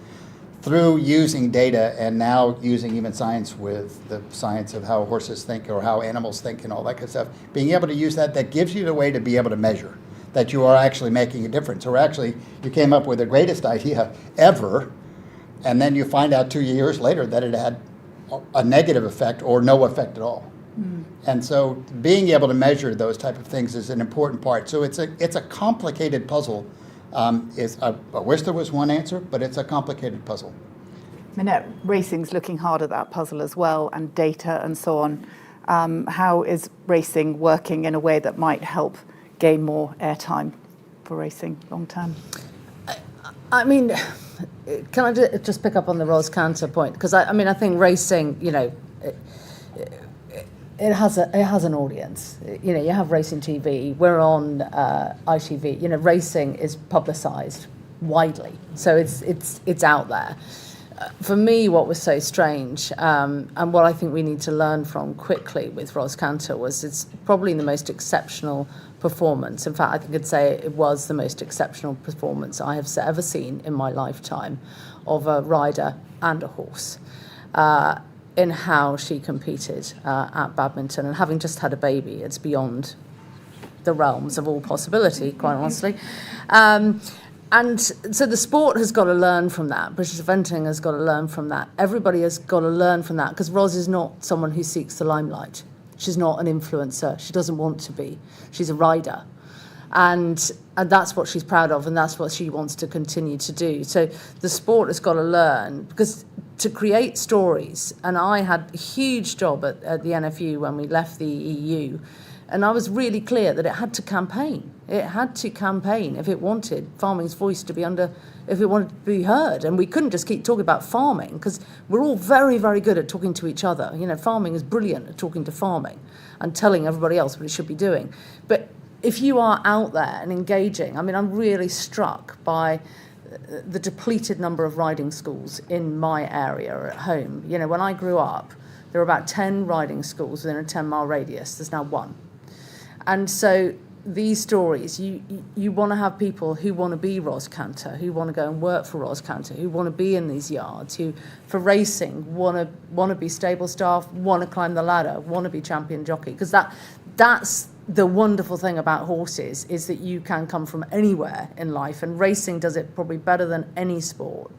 through using data and now using even science with the science of how horses think or how animals think and all that kind of stuff, being able to use that gives you the way to be able to measure that you are actually making a difference. Or actually, you came up with the greatest idea ever, and then you find out 2 years later that it had a negative effect or no effect at all. And so being able to measure those type of things is an important part. So it's a complicated puzzle. I wish there was one answer, but it's a complicated puzzle. Minette, racing's looking hard at that puzzle as well, and data and so on. How is racing working in a way that might help gain more airtime for racing long term? I mean, can I just pick up on the Ros Cantor point? Because I think racing, it has an audience. You have racing TV. We're on ITV. Racing is publicised widely, so it's out there. For me, what was so strange, and what I think we need to learn from quickly with Ros Cantor was it's probably the most exceptional performance. In fact, I think I'd say it was the most exceptional performance I have ever seen in my lifetime of a rider and a horse. In how she competed at badminton, and having just had a baby, it's beyond the realms of all possibility, quite honestly. And so the sport has got to learn from that. British eventing has got to learn from that. Everybody has got to learn from that, because Ros is not someone who seeks the limelight. She's not an influencer. She doesn't want to be. She's a rider. And that's what she's proud of, and that's what she wants to continue to do. So the sport has got to learn, because to create stories, and I had a huge job at the NFU when we left the EU, And I was really clear that it had to campaign. It had to campaign if it wanted farming's voice to be if it wanted to be heard. And we couldn't just keep talking about farming, because we're all very, very good at talking to each other. You know, farming is brilliant at talking to farming and telling everybody else what it should be doing. But if you are out there and engaging, I mean, I'm really struck by the depleted number of riding schools in my area at home. You know, when I grew up, there were about 10 riding schools within a 10-mile radius. There's now 1. And so these stories, you want to have people who want to be Ros Cantor, who want to go and work for Ros Cantor, who want to be in these yards, who, for racing, want to be stable staff, want to climb the ladder, want to be champion jockey. Because that's the wonderful thing about horses, is that you can come from anywhere in life, and racing does it probably better than any sport,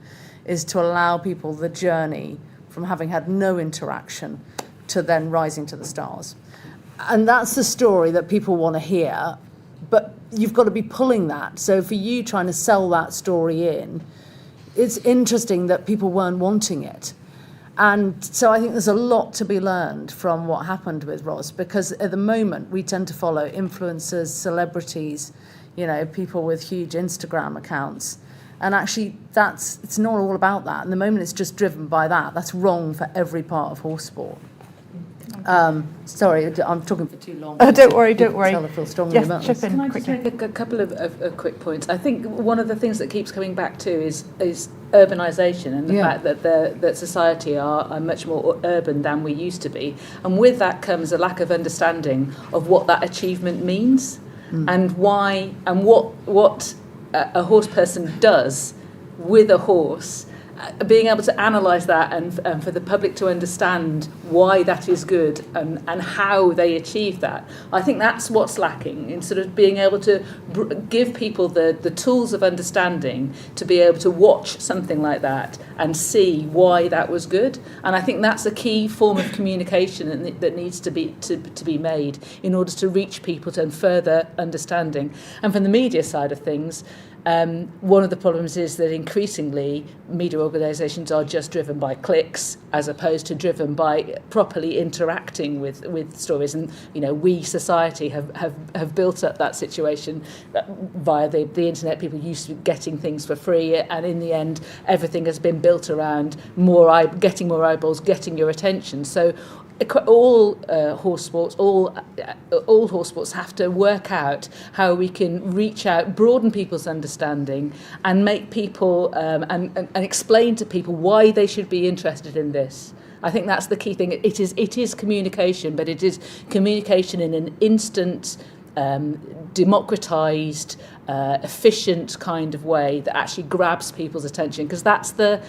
is to allow people the journey from having had no interaction to then rising to the stars. And that's the story that people want to hear, but you've got to be pulling that. So for you trying to sell that story in, it's interesting that people weren't wanting it. And so I think there's a lot to be learned from what happened with Ros, because at the moment we tend to follow influencers, celebrities, you know, people with huge Instagram accounts. And actually it's not all about that. And the moment it's just driven by that, that's wrong for every part of horse sport. Sorry, I'm talking for too long. Oh, don't worry. Tell I feel strongly about this. Can I just make a couple of quick points? I think one of the things that keeps coming back to is urbanisation, and the fact that society are much more urban than we used to be. And with that comes a lack of understanding of what that achievement means, and why, and what a horse person does with a horse. Being able to analyse that and for the public to understand why that is good and how they achieve that. I think that's what's lacking, in sort of being able to give people the tools of understanding to be able to watch something like that and see why that was good. And I think that's a key form of communication that needs to be made in order to reach people to further understanding. And from the media side of things, one of the problems is that increasingly media organisations are just driven by clicks as opposed to driven by properly interacting with stories. And, you know, we, society, have built up that situation via the internet. People used to be getting things for free, and in the end, everything has been built around getting more eyeballs, getting your attention. So all horse sports have to work out how we can reach out, broaden people's understanding, and make people and explain to people why they should be interested in this. I think that's the key thing. It is communication, but it is communication in an instant, democratised, efficient kind of way that actually grabs people's attention, because that's the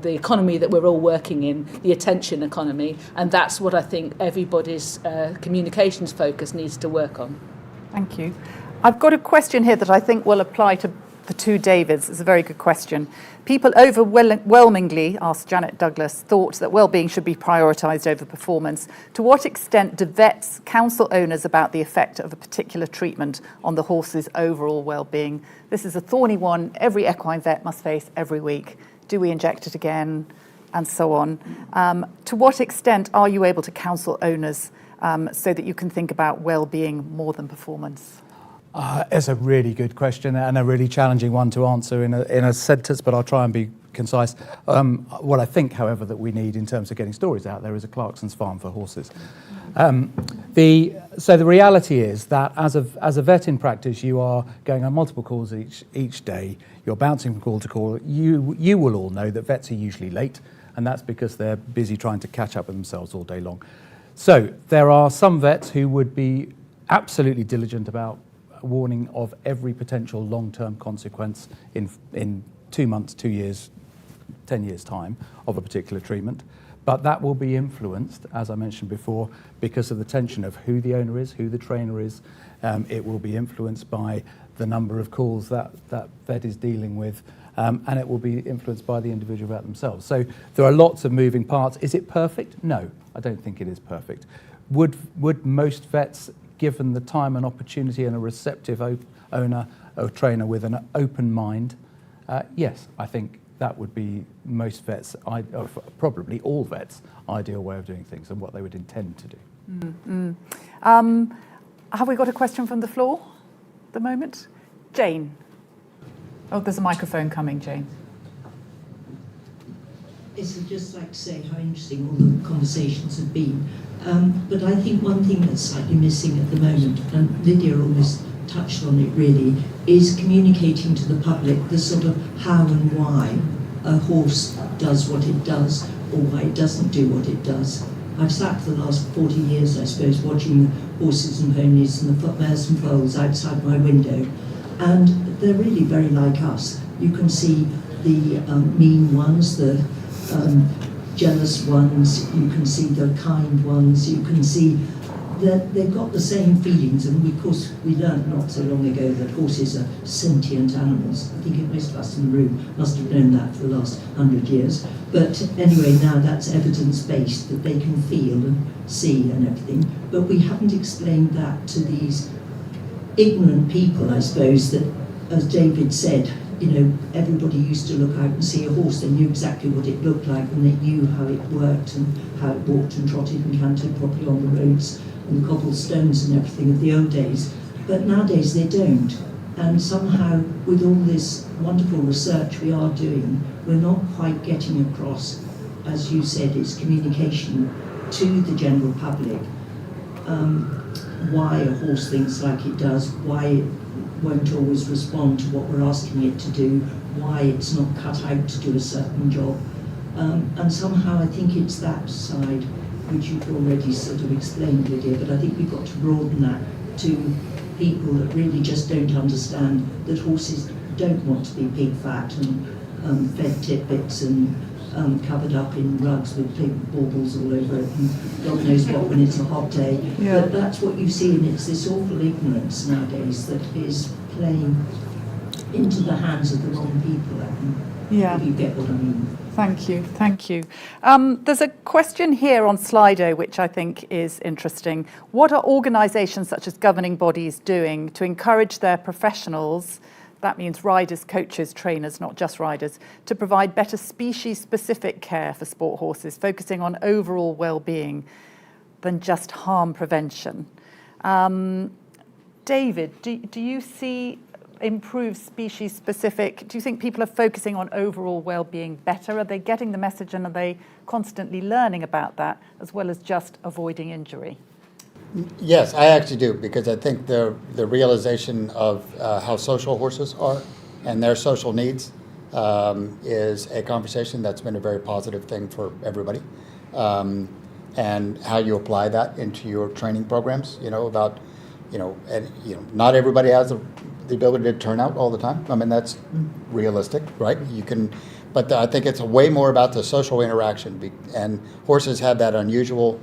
economy that we're all working in, the attention economy, and that's what I think everybody's communications focus needs to work on. Thank you. I've got a question here that I think will apply to the two Davids. It's a very good question. People overwhelmingly, asked Janet Douglas, thought that well-being should be prioritised over performance. To what extent do vets counsel owners about the effect of a particular treatment on the horse's overall well-being? This is a thorny one every equine vet must face every week. Do we inject it again? And so on. To what extent are you able to counsel owners so that you can think about well-being more than performance? It's a really good question and a really challenging one to answer in a sentence, but I'll try and be concise. What I think, however, that we need in terms of getting stories out there is a Clarkson's Farm for horses. So the reality is that as a vet in practice, you are going on multiple calls each day. You're bouncing from call to call. You will all know that vets are usually late, and that's because they're busy trying to catch up with themselves all day long. So there are some vets who would be absolutely diligent about warning of every potential long-term consequence in 2 months, 2 years, 10 years' time of a particular treatment. But that will be influenced, as I mentioned before, because of the tension of who the owner is, who the trainer is. It will be influenced by the number of calls that vet is dealing with, and it will be influenced by the individual vet themselves. So there are lots of moving parts. Is it perfect? No, I don't think it is perfect. Would most vets, given the time and opportunity and a receptive owner or trainer with an open mind, yes, I think that would be most vets, probably all vets' ideal way of doing things and what they would intend to do. Have we got a question from the floor at the moment? Jane. Oh, there's a microphone coming, Jane. Yes, I'd just like to say how interesting all the conversations have been. But I think one thing that's slightly missing at the moment, and Lydia almost touched on it really, is communicating to the public the sort of how and why a horse does what it does, or why it doesn't do what it does. I've sat for the last 40 years, I suppose, watching horses and ponies and the mares and foals outside my window, and they're really very like us. You can see the mean ones, the jealous ones, you can see the kind ones, you can see that they've got the same feelings, and of course we learned not so long ago that horses are sentient animals. I think most of us in the room must have known that for the last 100 years. But anyway, now that's evidence-based, that they can feel and see and everything. But we haven't explained that to these ignorant people, I suppose, that, as David said, you know, everybody used to look out and see a horse. They knew exactly what it looked like, and they knew how it worked and how it walked and trotted and cantered properly on the roads and the cobblestones and everything of the old days. But nowadays they don't. And somehow, with all this wonderful research we are doing, we're not quite getting across, as you said, it's communication to the general public, why a horse thinks like it does, why it won't always respond to what we're asking it to do, why it's not cut out to do a certain job. And somehow I think it's that side which you've already sort of explained, Lydia, but I think we've got to broaden that to people that really just don't understand that horses don't want to be pig fat and fed tidbits and covered up in rugs with pig baubles all over it and God knows what when it's a hot day. Yeah. But that's what you see, and it's this awful ignorance nowadays that is playing into the hands of the wrong people, I think. Yeah. If you get what I mean. Thank you, thank you. There's a question here on Slido which I think is interesting. What are organisations such as governing bodies doing to encourage their professionals, that means riders, coaches, trainers, not just riders, to provide better species-specific care for sport horses, focusing on overall well-being than just harm prevention? David, do you see improved species-specific? Do you think people are focusing on overall well-being better? Are they getting the message, and are they constantly learning about that as well as just avoiding injury? Yes, I actually do, because I think the realization of how social horses are and their social needs is a conversation that's been a very positive thing for everybody. And how you apply that into your training programs, about, not everybody has the ability to turn out all the time. I mean, that's realistic, right? But I think it's way more about the social interaction, and horses have that unusual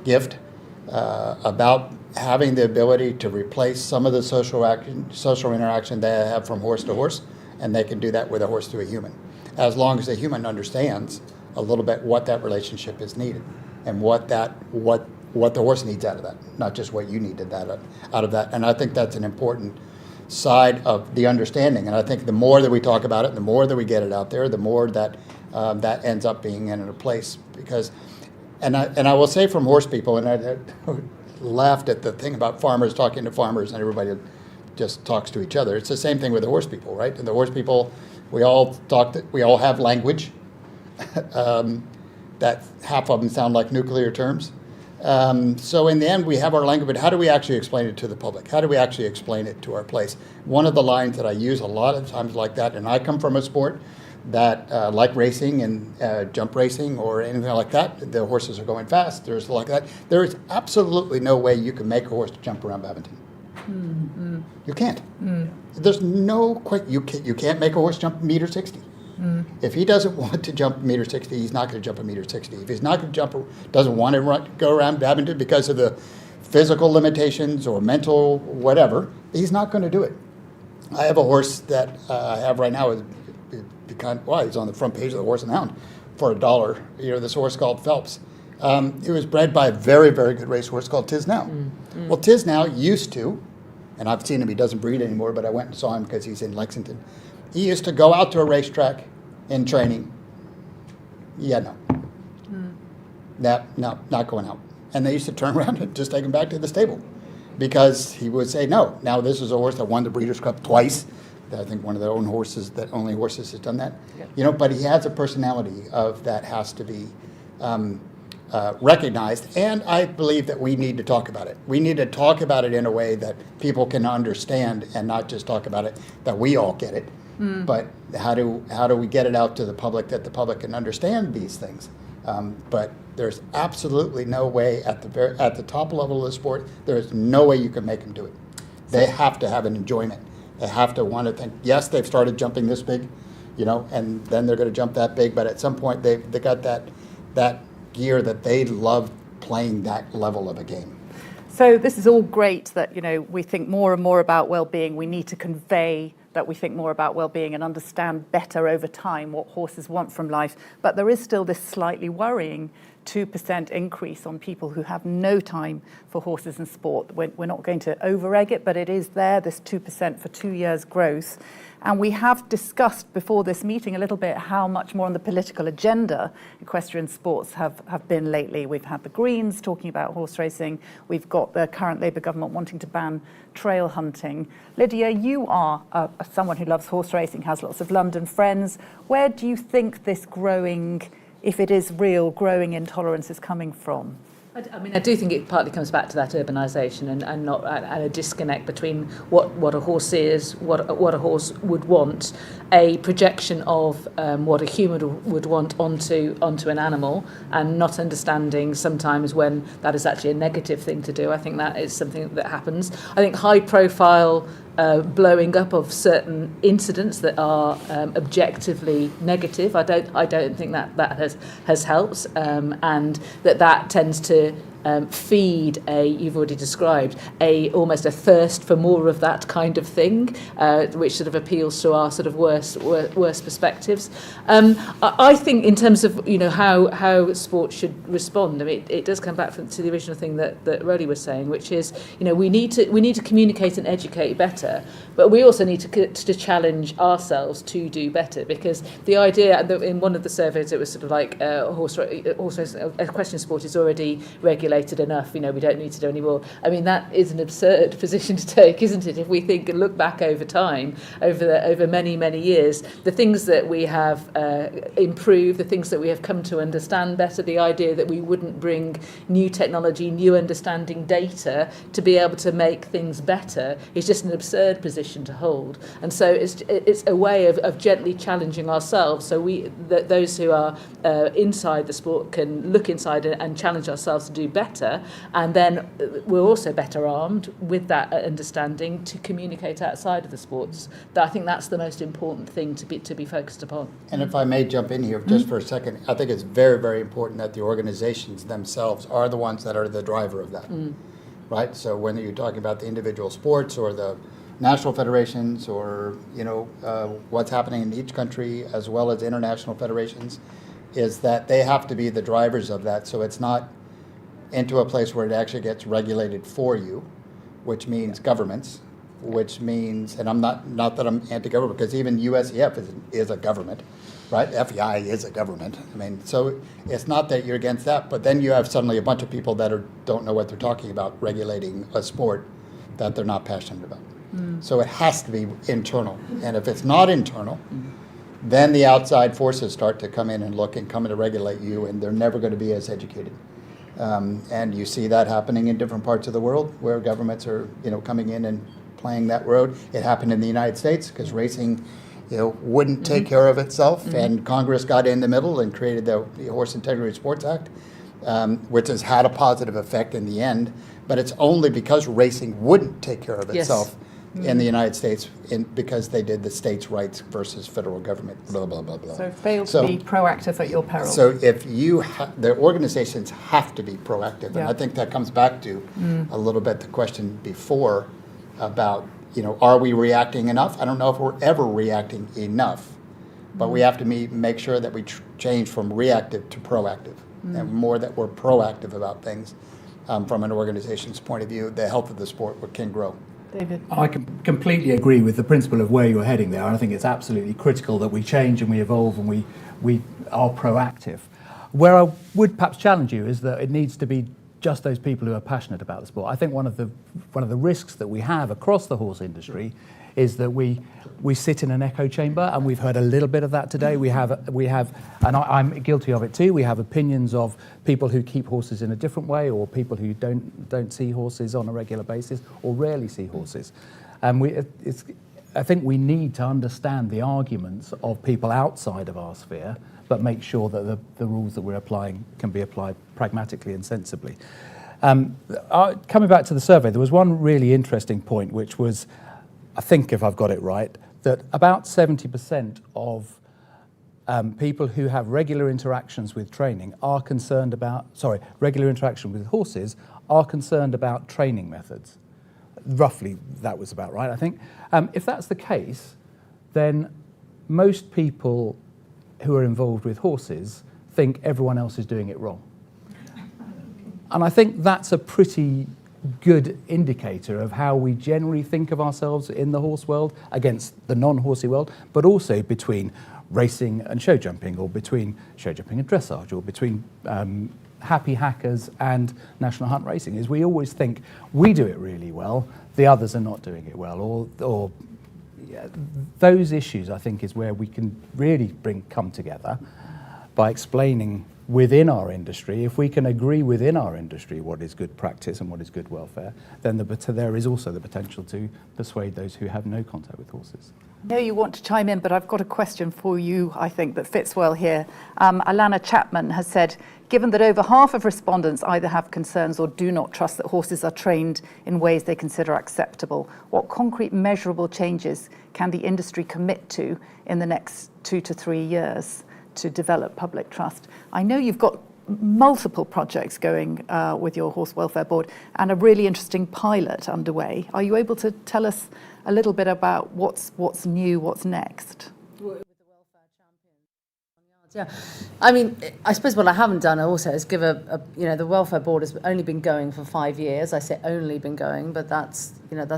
gift about having the ability to replace some of the social interaction they have from horse to horse, and they can do that with a horse to a human, as long as the human understands a little bit what that relationship is needed and what the horse needs out of that, not just what you needed out of that. And I think that's an important side of the understanding. And I think the more that we talk about it, the more that we get it out there, the more that that ends up being in a place. Because, and I will say from horse people, and I laughed at the thing about farmers talking to farmers and everybody just talks to each other. It's the same thing with the horse people, right? And the horse people, we all have language. That half of them sound like nuclear terms. So in the end, we have our language, but how do we actually explain it to the public? How do we actually explain it to our place? One of the lines that I use a lot of times like that, and I come from a sport that, like racing and jump racing or anything like that, the horses are going fast, there's like that. There is absolutely no way you can make a horse jump around Babington. Mm-hmm. You can't. Mm. There's no you can't make a horse jump 1.60 m. If he doesn't want to jump 1.60 m, he's not going to jump 1.60 m. If he's not going to doesn't want to go around Babington because of the physical limitations or mental whatever, he's not going to do it. I have a horse that I have right now. He's on the front page of the Horse and Hound for $1. This horse called Phelps. He was bred by a very, very good racehorse called Tisnow. Well, Tisnow used to, and I've seen him, he doesn't breed anymore, but I went and saw him because he's in Lexington. He used to go out to a racetrack in training. Yeah, no. No, not going out. and they used to turn around and just take him back to the stable because he would say no. Now this is a horse that won the Breeders' Cup twice. I think one of the only horses has done that. Yep. But he has a personality of that has to be recognized, and I believe that we need to talk about it. We need to talk about it in a way that people can understand, and not just talk about it that we all get it. But how do we get it out to the public that the public can understand these things? But there's absolutely no way at the top level of the sport. There is no way you can make them do it. They have to have an enjoyment. They have to want to think. Yes, they've started jumping this big, and then they're going to jump that big. But at some point, they got that gear that they love playing that level of a game. So this is all great that, we think more and more about well-being. We need to convey that we think more about well-being and understand better over time what horses want from life. But there is still this slightly worrying 2% increase on people who have no time for horses and sport. We're not going to over-egg it, but it is there, this 2% for 2 years growth. And we have discussed before this meeting a little bit how much more on the political agenda equestrian sports have been lately. We've had the Greens talking about horse racing. We've got the current Labour government wanting to ban trail hunting. Lydia, you are someone who loves horse racing, has lots of London friends. Where do you think this growing, if it is real, growing intolerance is coming from? I do think it partly comes back to that urbanisation and a disconnect between what a horse is, what a horse would want, a projection of what a human would want onto an animal, and not understanding sometimes when that is actually a negative thing to do. I think that is something that happens. I think high profile blowing up of certain incidents that are objectively negative. I don't think that has helped, and that tends to feed you've already described almost a thirst for more of that kind of thing, which sort of appeals to our sort of worst perspectives. I think in terms of how sport should respond. I mean, it does come back to the original thing that Rowley was saying, which is we need to communicate and educate better, but we also need to challenge ourselves to do better, because the idea that in one of the surveys it was sort of like horse racing, equestrian sport is already regulated enough, we don't need to do any more. I mean, that is an absurd position to take, isn't it? If we think and look back over time, over many, many years, the things that we have improved, the things that we have come to understand better, the idea that we wouldn't bring new technology, new understanding data to be able to make things better is just an absurd position to hold. And so it's a way of gently challenging ourselves, so those who are inside the sport can look inside and challenge ourselves to do better, and then we're also better armed with that understanding to communicate outside of the sports. I think that's the most important thing to be focused upon. And if I may jump in here just for a second, I think it's very, very important that the organizations themselves are the ones that are the driver of that, right? So when you're talking about the individual sports or the national federations or what's happening in each country as well as international federations, is that they have to be the drivers of that, so it's not into a place where it actually gets regulated for you, which means governments, which means, and I'm not that I'm anti-government, because even USEF is a government, right? FEI is a government. I mean, so it's not that you're against that, but then you have suddenly a bunch of people that don't know what they're talking about regulating a sport that they're not passionate about. So it has to be internal, and if it's not internal, then the outside forces start to come in and look and come in to regulate you, and they're never going to be as educated. And you see that happening in different parts of the world where governments are, coming in and playing that road. It happened in the United States because racing, wouldn't take care of itself, and Congress got in the middle and created the Horse Integrity Sports Act, which has had a positive effect in the end. But it's only because racing wouldn't take care of itself in the United States, because they did the states' rights versus federal government, blah, blah, blah, blah. So fail to be proactive at your peril. So if the organizations have to be proactive, and I think that comes back to a little bit the question before about, are we reacting enough? I don't know if we're ever reacting enough, but we have to make sure that we change from reactive to proactive, and more that we're proactive about things. From an organization's point of view, the health of the sport can grow. David? I can completely agree with the principle of where you're heading there. I think it's absolutely critical that we change and we evolve and we are proactive. Where I would perhaps challenge you is that it needs to be just those people who are passionate about the sport. I think one of the risks that we have across the horse industry is that we sit in an echo chamber, and we've heard a little bit of that today. We have, and I'm guilty of it too. We have opinions of people who keep horses in a different way, or people who don't see horses on a regular basis, or rarely see horses. And I think we need to understand the arguments of people outside of our sphere, but make sure that the rules that we're applying can be applied pragmatically and sensibly. Coming back to the survey, there was one really interesting point, which was, I think if I've got it right, that about 70% of people who have regular interactions with training regular interaction with horses are concerned about training methods. Roughly, that was about right, I think. If that's the case, then most people who are involved with horses think everyone else is doing it wrong. And I think that's a pretty good indicator of how we generally think of ourselves in the horse world against the non-horsey world, but also between racing and show jumping, or between show jumping and dressage, or between happy hackers and national hunt racing. Is we always think we do it really well, the others are not doing it well, or those issues, I think, is where we can really come together by explaining within our industry. If we can agree within our industry what is good practice and what is good welfare, then there is also the potential to persuade those who have no contact with horses. I know you want to chime in, but I've got a question for you, I think, that fits well here. Alana Chapman has said, given that over half of respondents either have concerns or do not trust that horses are trained in ways they consider acceptable, what concrete measurable changes can the industry commit to in the next 2 to 3 years to develop public trust? I know you've got multiple projects going with your Horse Welfare Board and a really interesting pilot underway. Are you able to tell us a little bit about what's new, what's next? Yeah, I mean, I suppose what I haven't done also is give the Welfare Board has only been going for 5 years. I say only been going, but that's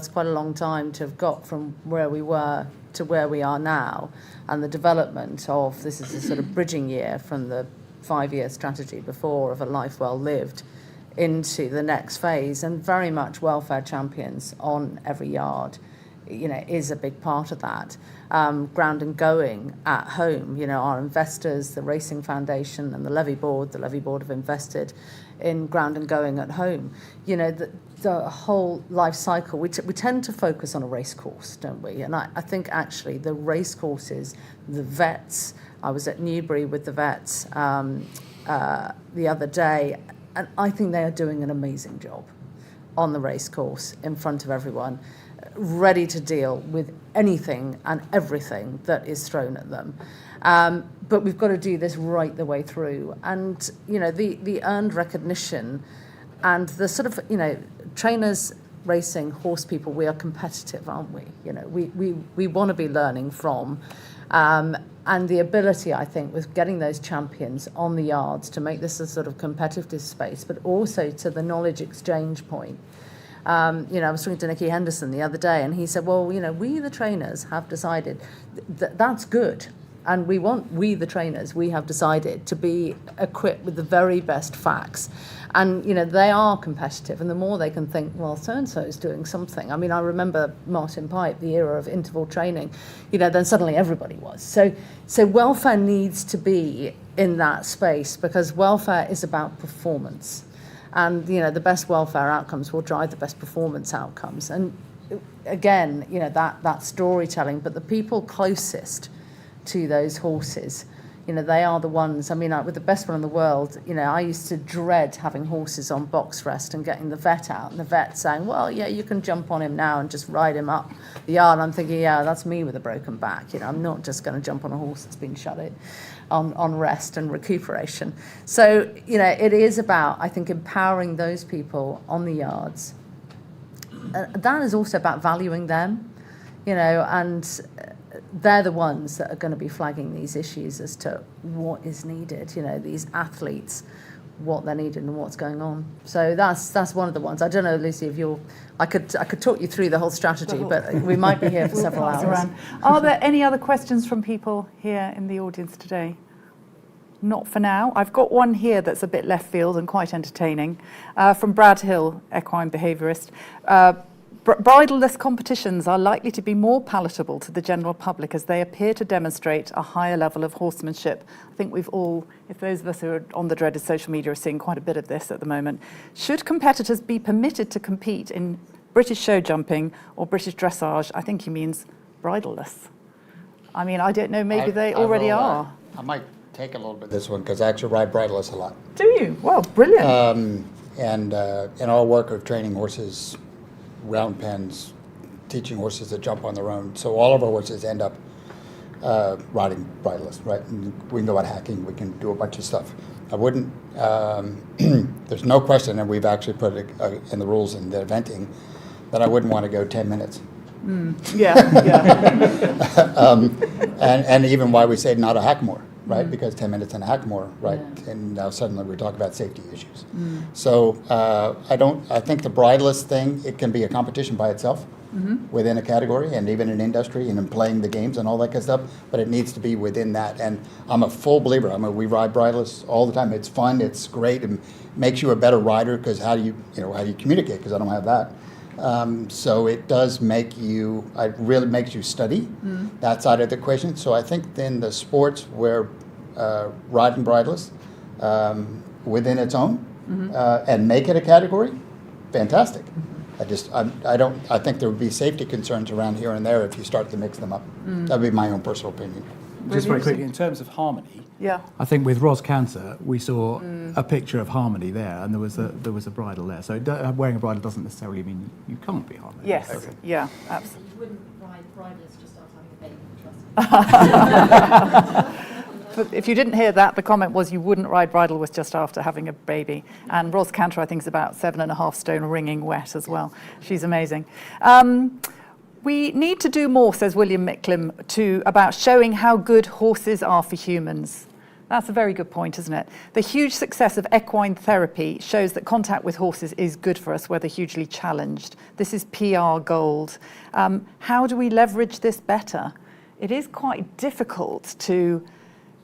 quite a long time to have got from where we were to where we are now. And the development of, this is a sort of bridging year from the 5-year strategy before of a life well lived into the next phase, and very much welfare champions on every yard, is a big part of that. Ground and going at home, our investors, the Racing Foundation and the Levy Board have invested in ground and going at home. The whole life cycle, we tend to focus on a race course, don't we? And I think actually the race courses, the vets, I was at Newbury with the vets the other day, and I think they are doing an amazing job on the race course in front of everyone, ready to deal with anything and everything that is thrown at them. But we've got to do this right the way through. And, the earned recognition and the sort of, trainers, racing, horse people, we are competitive, aren't we? We want to be learning from. And the ability, I think, with getting those champions on the yards to make this a sort of competitive space, but also to the knowledge exchange point. I was talking to Nicky Henderson the other day, and he said, well, we the trainers have decided that's good. And we the trainers, we have decided to be equipped with the very best facts. And, they are competitive. And the more they can think, well, so-and-so is doing something. I mean, I remember Martin Pipe, the era of interval training, then suddenly everybody was. So welfare needs to be in that space, because welfare is about performance. And, the best welfare outcomes will drive the best performance outcomes. And again, that storytelling, but the people closest to those horses, they are the ones. I mean, with the best one in the world, I used to dread having horses on box rest and getting the vet out, and the vet saying, well, yeah, you can jump on him now and just ride him up the yard. And I'm thinking, yeah, that's me with a broken back. I'm not just going to jump on a horse that's been shut in on rest and recuperation. So, it is about, I think, empowering those people on the yards. That is also about valuing them, and they're the ones that are going to be flagging these issues as to what is needed, these athletes, what they're needed and what's going on. So that's one of the ones. I don't know, Lucy, if I could talk you through the whole strategy, but we might be here for several hours. Are there any other questions from people here in the audience today? Not for now. I've got one here that's a bit left field and quite entertaining, from Brad Hill, equine behaviourist. Bridleless competitions are likely to be more palatable to the general public as they appear to demonstrate a higher level of horsemanship. I think we've all, if those of us who are on the dreaded social media, are seeing quite a bit of this at the moment. Should competitors be permitted to compete in British show jumping or British dressage? I think he means bridleless. I mean, I don't know, maybe they already are. I might take a little bit of this one because I actually ride bridleless a lot. Do you? Well, brilliant. And in our work of training horses, round pens, teaching horses to jump on their own. So all of our horses end up riding bridleless, right? And we can go out hacking, we can do a bunch of stuff. I wouldn't, there's no question, and we've actually put it in the rules in the eventing, that I wouldn't want to go 10 minutes. Yeah. And even why we say not a hackmore, right? Because 10 minutes in a hackmore, right? Yeah. And now suddenly we're talking about safety issues. So I think the bridleless thing, it can be a competition by itself within a category and even an industry and in playing the games and all that kind of stuff, but it needs to be within that. And I'm a full believer. We ride bridleless all the time. It's fun, it's great, and makes you a better rider because how do you communicate? Because I don't have that. So it does make you, it really makes you study that side of the equation. So I think then the sports where riding bridleless within its own and make it a category, fantastic. I think there would be safety concerns around here and there if you start to mix them up. That would be my own personal opinion. Just very quickly, in terms of harmony, Yeah. I think with Ros Cantor, we saw a picture of harmony there, and there was a bridle there. So wearing a bridle doesn't necessarily mean you can't be harmonious. Yes. Okay. Yeah. Absolutely. You wouldn't ride bridleless just after having a baby, trust me. But if you didn't hear that, the comment was you wouldn't ride bridleless just after having a baby. And Ros Cantor, I think, is about 7.5 stone wringing wet as well. She's amazing. We need to do more, says William Micklem, about showing how good horses are for humans. That's a very good point, isn't it? The huge success of equine therapy shows that contact with horses is good for us, whether hugely challenged. This is PR gold. How do we leverage this better? It is quite difficult to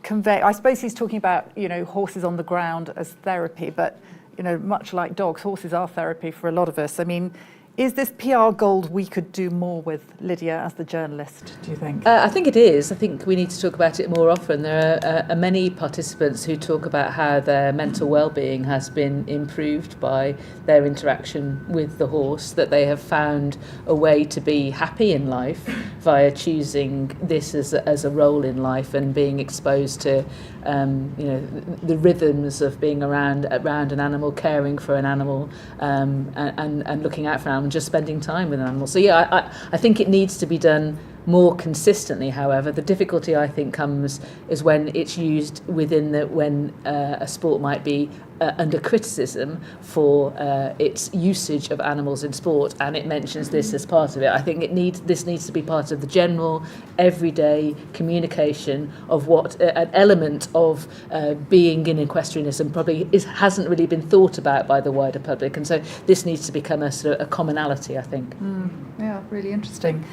convey. I suppose he's talking about, horses on the ground as therapy, but, much like dogs, horses are therapy for a lot of us. I mean, is this PR gold we could do more with, Lydia, as the journalist, do you think? I think it is. I think we need to talk about it more often. There are many participants who talk about how their mental well-being has been improved by their interaction with the horse, that they have found a way to be happy in life via choosing this as a role in life and being exposed to the rhythms of being around an animal, caring for an animal, and looking out for an animal, and just spending time with an animal. So yeah, I think it needs to be done more consistently. However, the difficulty I think comes is when it's used when a sport might be under criticism for its usage of animals in sport, and it mentions this as part of it. I think this needs to be part of the general, everyday communication of what an element of being in equestrianism probably hasn't really been thought about by the wider public, and so this needs to become a sort of a commonality, I think. Yeah, really interesting.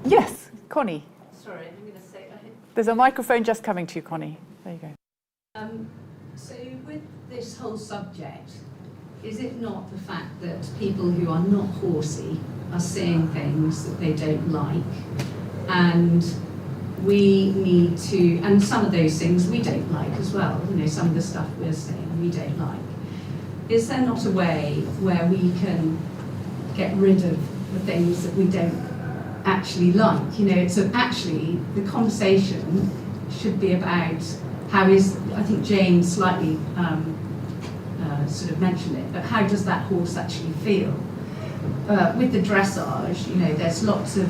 Yes, Connie. Sorry, I'm going to say... There's a microphone just coming to you, Connie. There you go. So with this whole subject, is it not the fact that people who are not horsey are saying things that they don't like, and we need to, and some of those things we don't like as well, some of the stuff we're saying we don't like. Is there not a way where we can get rid of the things that we don't actually like? So actually the conversation should be about I think James slightly sort of mentioned it, but how does that horse actually feel? With the dressage, there's lots of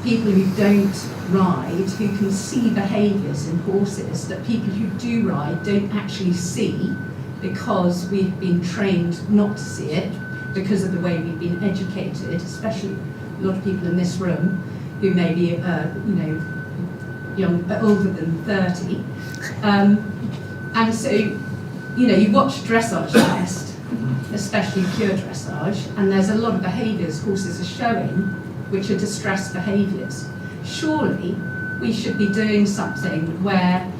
people who don't ride who can see behaviours in horses that people who do ride don't actually see, because we've been trained not to see it because of the way we've been educated, especially a lot of people in this room who may be, older than 30. And so, you watch dressage test, especially pure dressage, and there's a lot of behaviours horses are showing which are distress behaviours. Surely we should be doing something where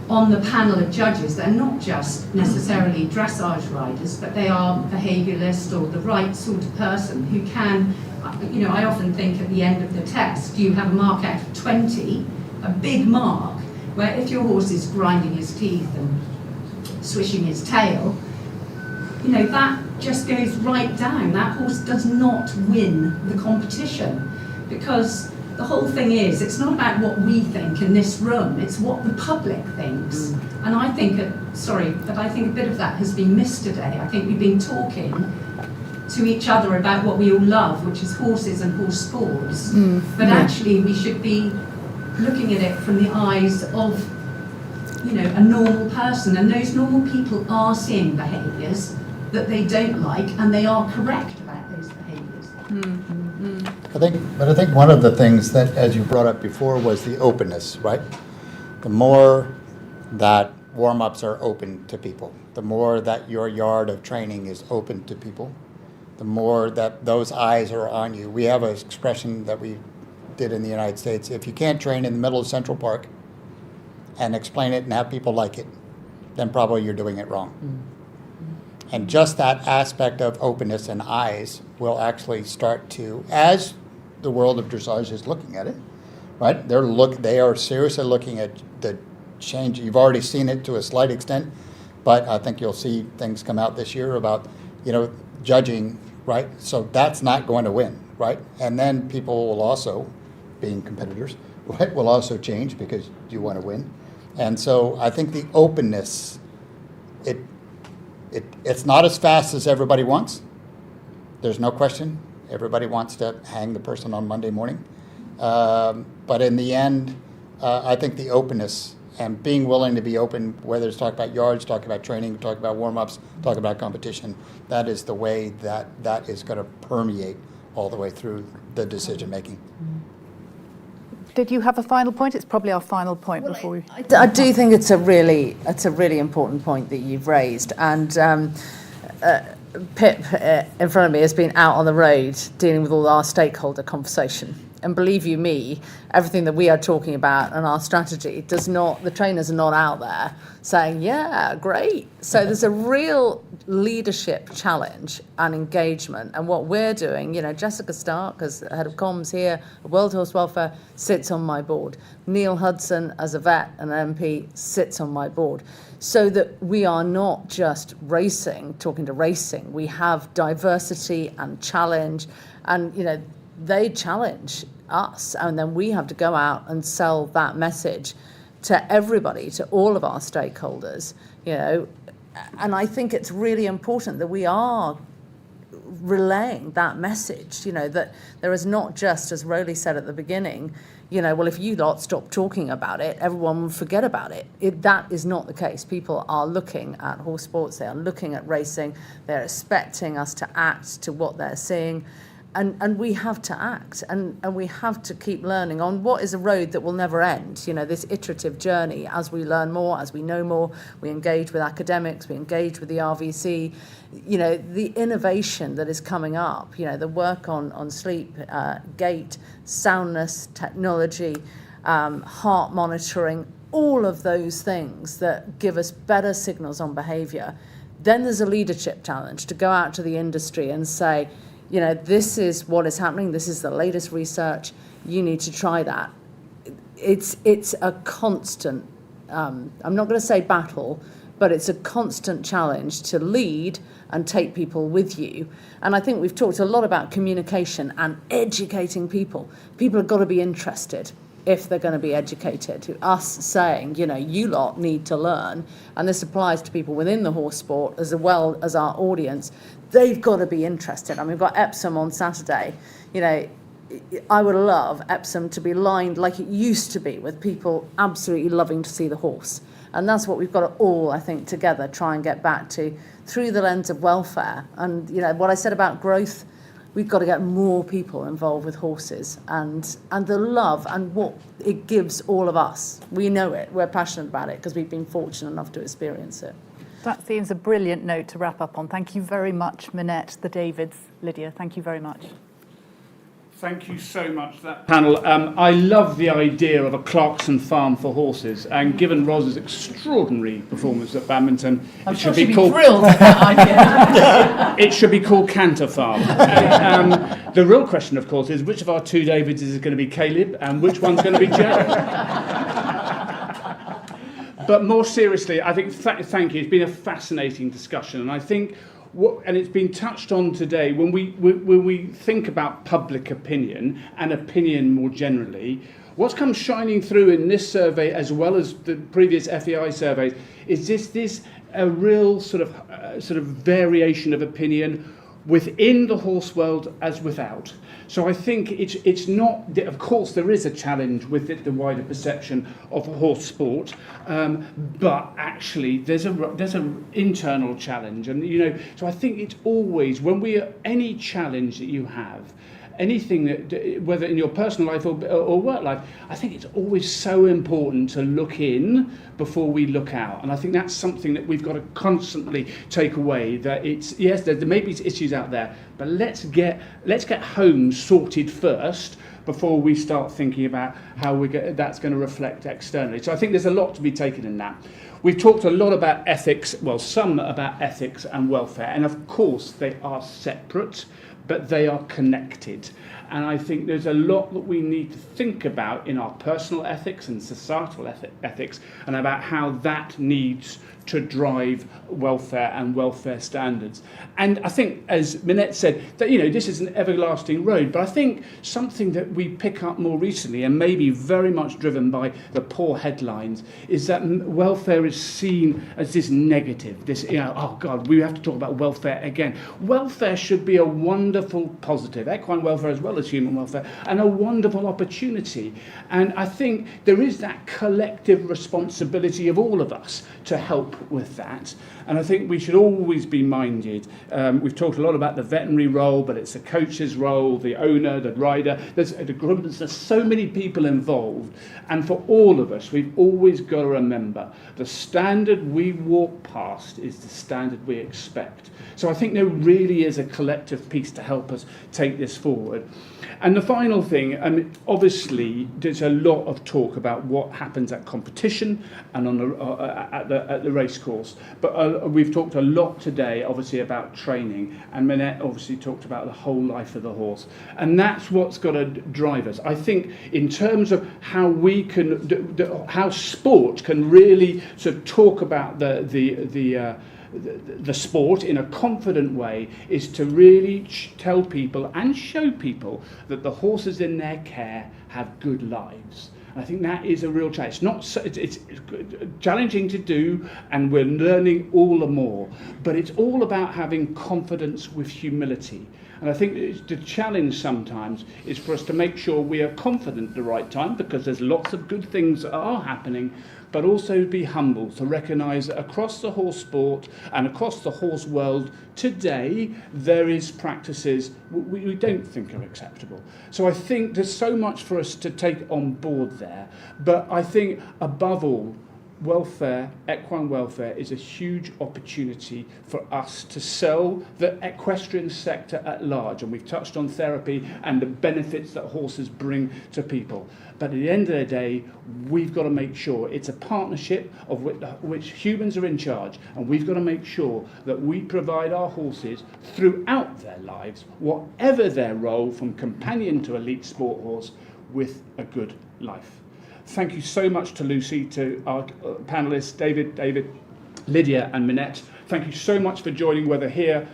on the panel of judges that are not just necessarily dressage riders, but they are behaviouralists or the right sort of person who can, you know, I often think at the end of the test, you have a mark out of 20, a big mark, where if your horse is grinding his teeth and swishing his tail, you know, that just goes right down. That horse does not win the competition, because the whole thing is, it's not about what we think in this room, it's what the public thinks. And I think, but I think a bit of that has been missed today. I think we've been talking to each other about what we all love, which is horses and horse sports. But actually we should be looking at it from the eyes of, you know, a normal person. And those normal people are seeing behaviours that they don't like, and they are correct about those behaviours. I think one of the things that, as you brought up before, was the openness, right? The more that warm-ups are open to people, the more that your yard of training is open to people, the more that those eyes are on you. We have an expression that we did in the United States: if you can't train in the middle of Central Park and explain it and have people like it, then probably you're doing it wrong. And just that aspect of openness and eyes will actually start to, as the world of dressage is looking at it, right? They are seriously looking at the change. You've already seen it to a slight extent, but I think you'll see things come out this year about, you know, judging, right? So that's not going to win, right? And then people will also, being competitors, right, will also change because you want to win. And so I think the openness, it's not as fast as everybody wants. There's no question. Everybody wants to hang the person on Monday morning. But in the end, I think the openness and being willing to be open, whether it's talk about yards, talk about training, talk about warm-ups, talk about competition, that is the way that is going to permeate all the way through the decision-making. Did you have a final point? It's probably our final point before we... I do think it's a really important point that you've raised. And Pip in front of me has been out on the road dealing with all our stakeholder conversation. And believe you me, everything that we are talking about and our strategy the trainers are not out there saying, yeah, great. So there's a real leadership challenge and engagement. And what we're doing, you know, Jessica Stark, as head of comms here at World Horse Welfare, sits on my board. Neil Hudson, as a vet and an MP, sits on my board. So that we are not just talking to racing. We have diversity and challenge, and, you know, they challenge us, and then we have to go out and sell that message to everybody, to all of our stakeholders, you know. And I think it's really important that we are relaying that message, you know, that there is not just, as Rowley said at the beginning, you know, well, if you lot stop talking about it, everyone will forget about it. That is not the case. People are looking at horse sports, they are looking at racing, they're expecting us to act to what they're seeing. And we have to act, and we have to keep learning on what is a road that will never end. You know, this iterative journey, as we learn more, as we know more, we engage with academics, we engage with the RVC, you know, the innovation that is coming up, you know, the work on sleep, gait, soundness, technology, heart monitoring, all of those things that give us better signals on behaviour. Then there's a leadership challenge to go out to the industry and say, you know, this is what is happening. This is the latest research. You need to try that. It's a constant, I'm not going to say battle, but it's a constant challenge to lead and take people with you. And I think we've talked a lot about communication and educating people. People have got to be interested if they're going to be educated. Us saying, you know, you lot need to learn, and this applies to people within the horse sport as well as our audience. They've got to be interested. I mean, we've got Epsom on Saturday. You know, I would love Epsom to be lined like it used to be, with people absolutely loving to see the horse. And that's what we've got to all, I think, together try and get back to through the lens of welfare. And, you know, what I said about growth, we've got to get more people involved with horses and the love and what it gives all of us. We know it. We're passionate about it because we've been fortunate enough to experience it. That seems a brilliant note to wrap up on. Thank you very much, Minette, the Davids, Lydia. Thank you very much. Thank you so much for that panel. I love the idea of a Clarkson farm for horses, and given Roz's extraordinary performance at badminton, I'm sure she'd be thrilled with that idea. it should be called Canter Farm. The real question, of course, is which of our two Davids is going to be Caleb and which one's going to be Jared? But more seriously, I think, thank you, it's been a fascinating discussion, and I think and it's been touched on today, when we think about public opinion and opinion more generally, what's come shining through in this survey as well as the previous FEI surveys is this a real sort of variation of opinion within the horse world as without. So I think it's not, of course there is a challenge with the wider perception of horse sport, but actually there's an internal challenge, and so I think it's always, when any challenge that you have, anything that, whether in your personal life or work life, I think it's always so important to look in before we look out. And I think that's something that we've got to constantly take away, that it's, yes, there may be issues out there, but let's get home sorted first before we start thinking about how that's going to reflect externally. So I think there's a lot to be taken in that. We've talked a lot about ethics, well, some about ethics and welfare, and of course they are separate, but they are connected. And I think there's a lot that we need to think about in our personal ethics and societal ethics, and about how that needs to drive welfare and welfare standards. And I think, as Minette said, that this is an everlasting road, but I think something that we pick up more recently, and maybe very much driven by the poor headlines, is that welfare is seen as this negative, this, oh God, we have to talk about welfare again. Welfare should be a wonderful positive, equine welfare as well as human welfare, and a wonderful opportunity. And I think there is that collective responsibility of all of us to help with that. And I think we should always be minded. We've talked a lot about the veterinary role, but it's the coach's role, the owner, the rider. There's so many people involved. And for all of us, we've always got to remember the standard we walk past is the standard we expect. So I think there really is a collective piece to help us take this forward. And the final thing, obviously, there's a lot of talk about what happens at competition and on at the race course. But we've talked a lot today, obviously, about training. And Minette obviously talked about the whole life of the horse. And that's what's got to drive us. I think in terms of how we can, how sport can really sort of talk about the sport in a confident way, is to really tell people and show people that the horses in their care have good lives. And I think that is a real challenge. It's challenging to do, and we're learning all the more, but it's all about having confidence with humility. And I think the challenge sometimes is for us to make sure we are confident at the right time, because there's lots of good things that are happening, but also be humble to recognise that across the horse sport and across the horse world today, there is practices we don't think are acceptable. So I think there's so much for us to take on board there. But I think above all, welfare, equine welfare, is a huge opportunity for us to sell the equestrian sector at large. And we've touched on therapy and the benefits that horses bring to people. But at the end of the day, we've got to make sure it's a partnership of which humans are in charge. And we've got to make sure that we provide our horses throughout their lives, whatever their role, from companion to elite sport horse, with a good life. Thank you so much to Lucy, to our panellists, David, Lydia and Minette. Thank you so much for joining, whether here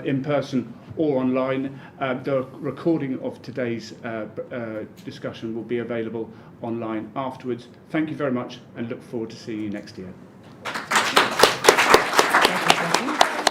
in person or online. The recording of today's discussion will be available online afterwards. Thank you very much, and look forward to seeing you next year. Thank you.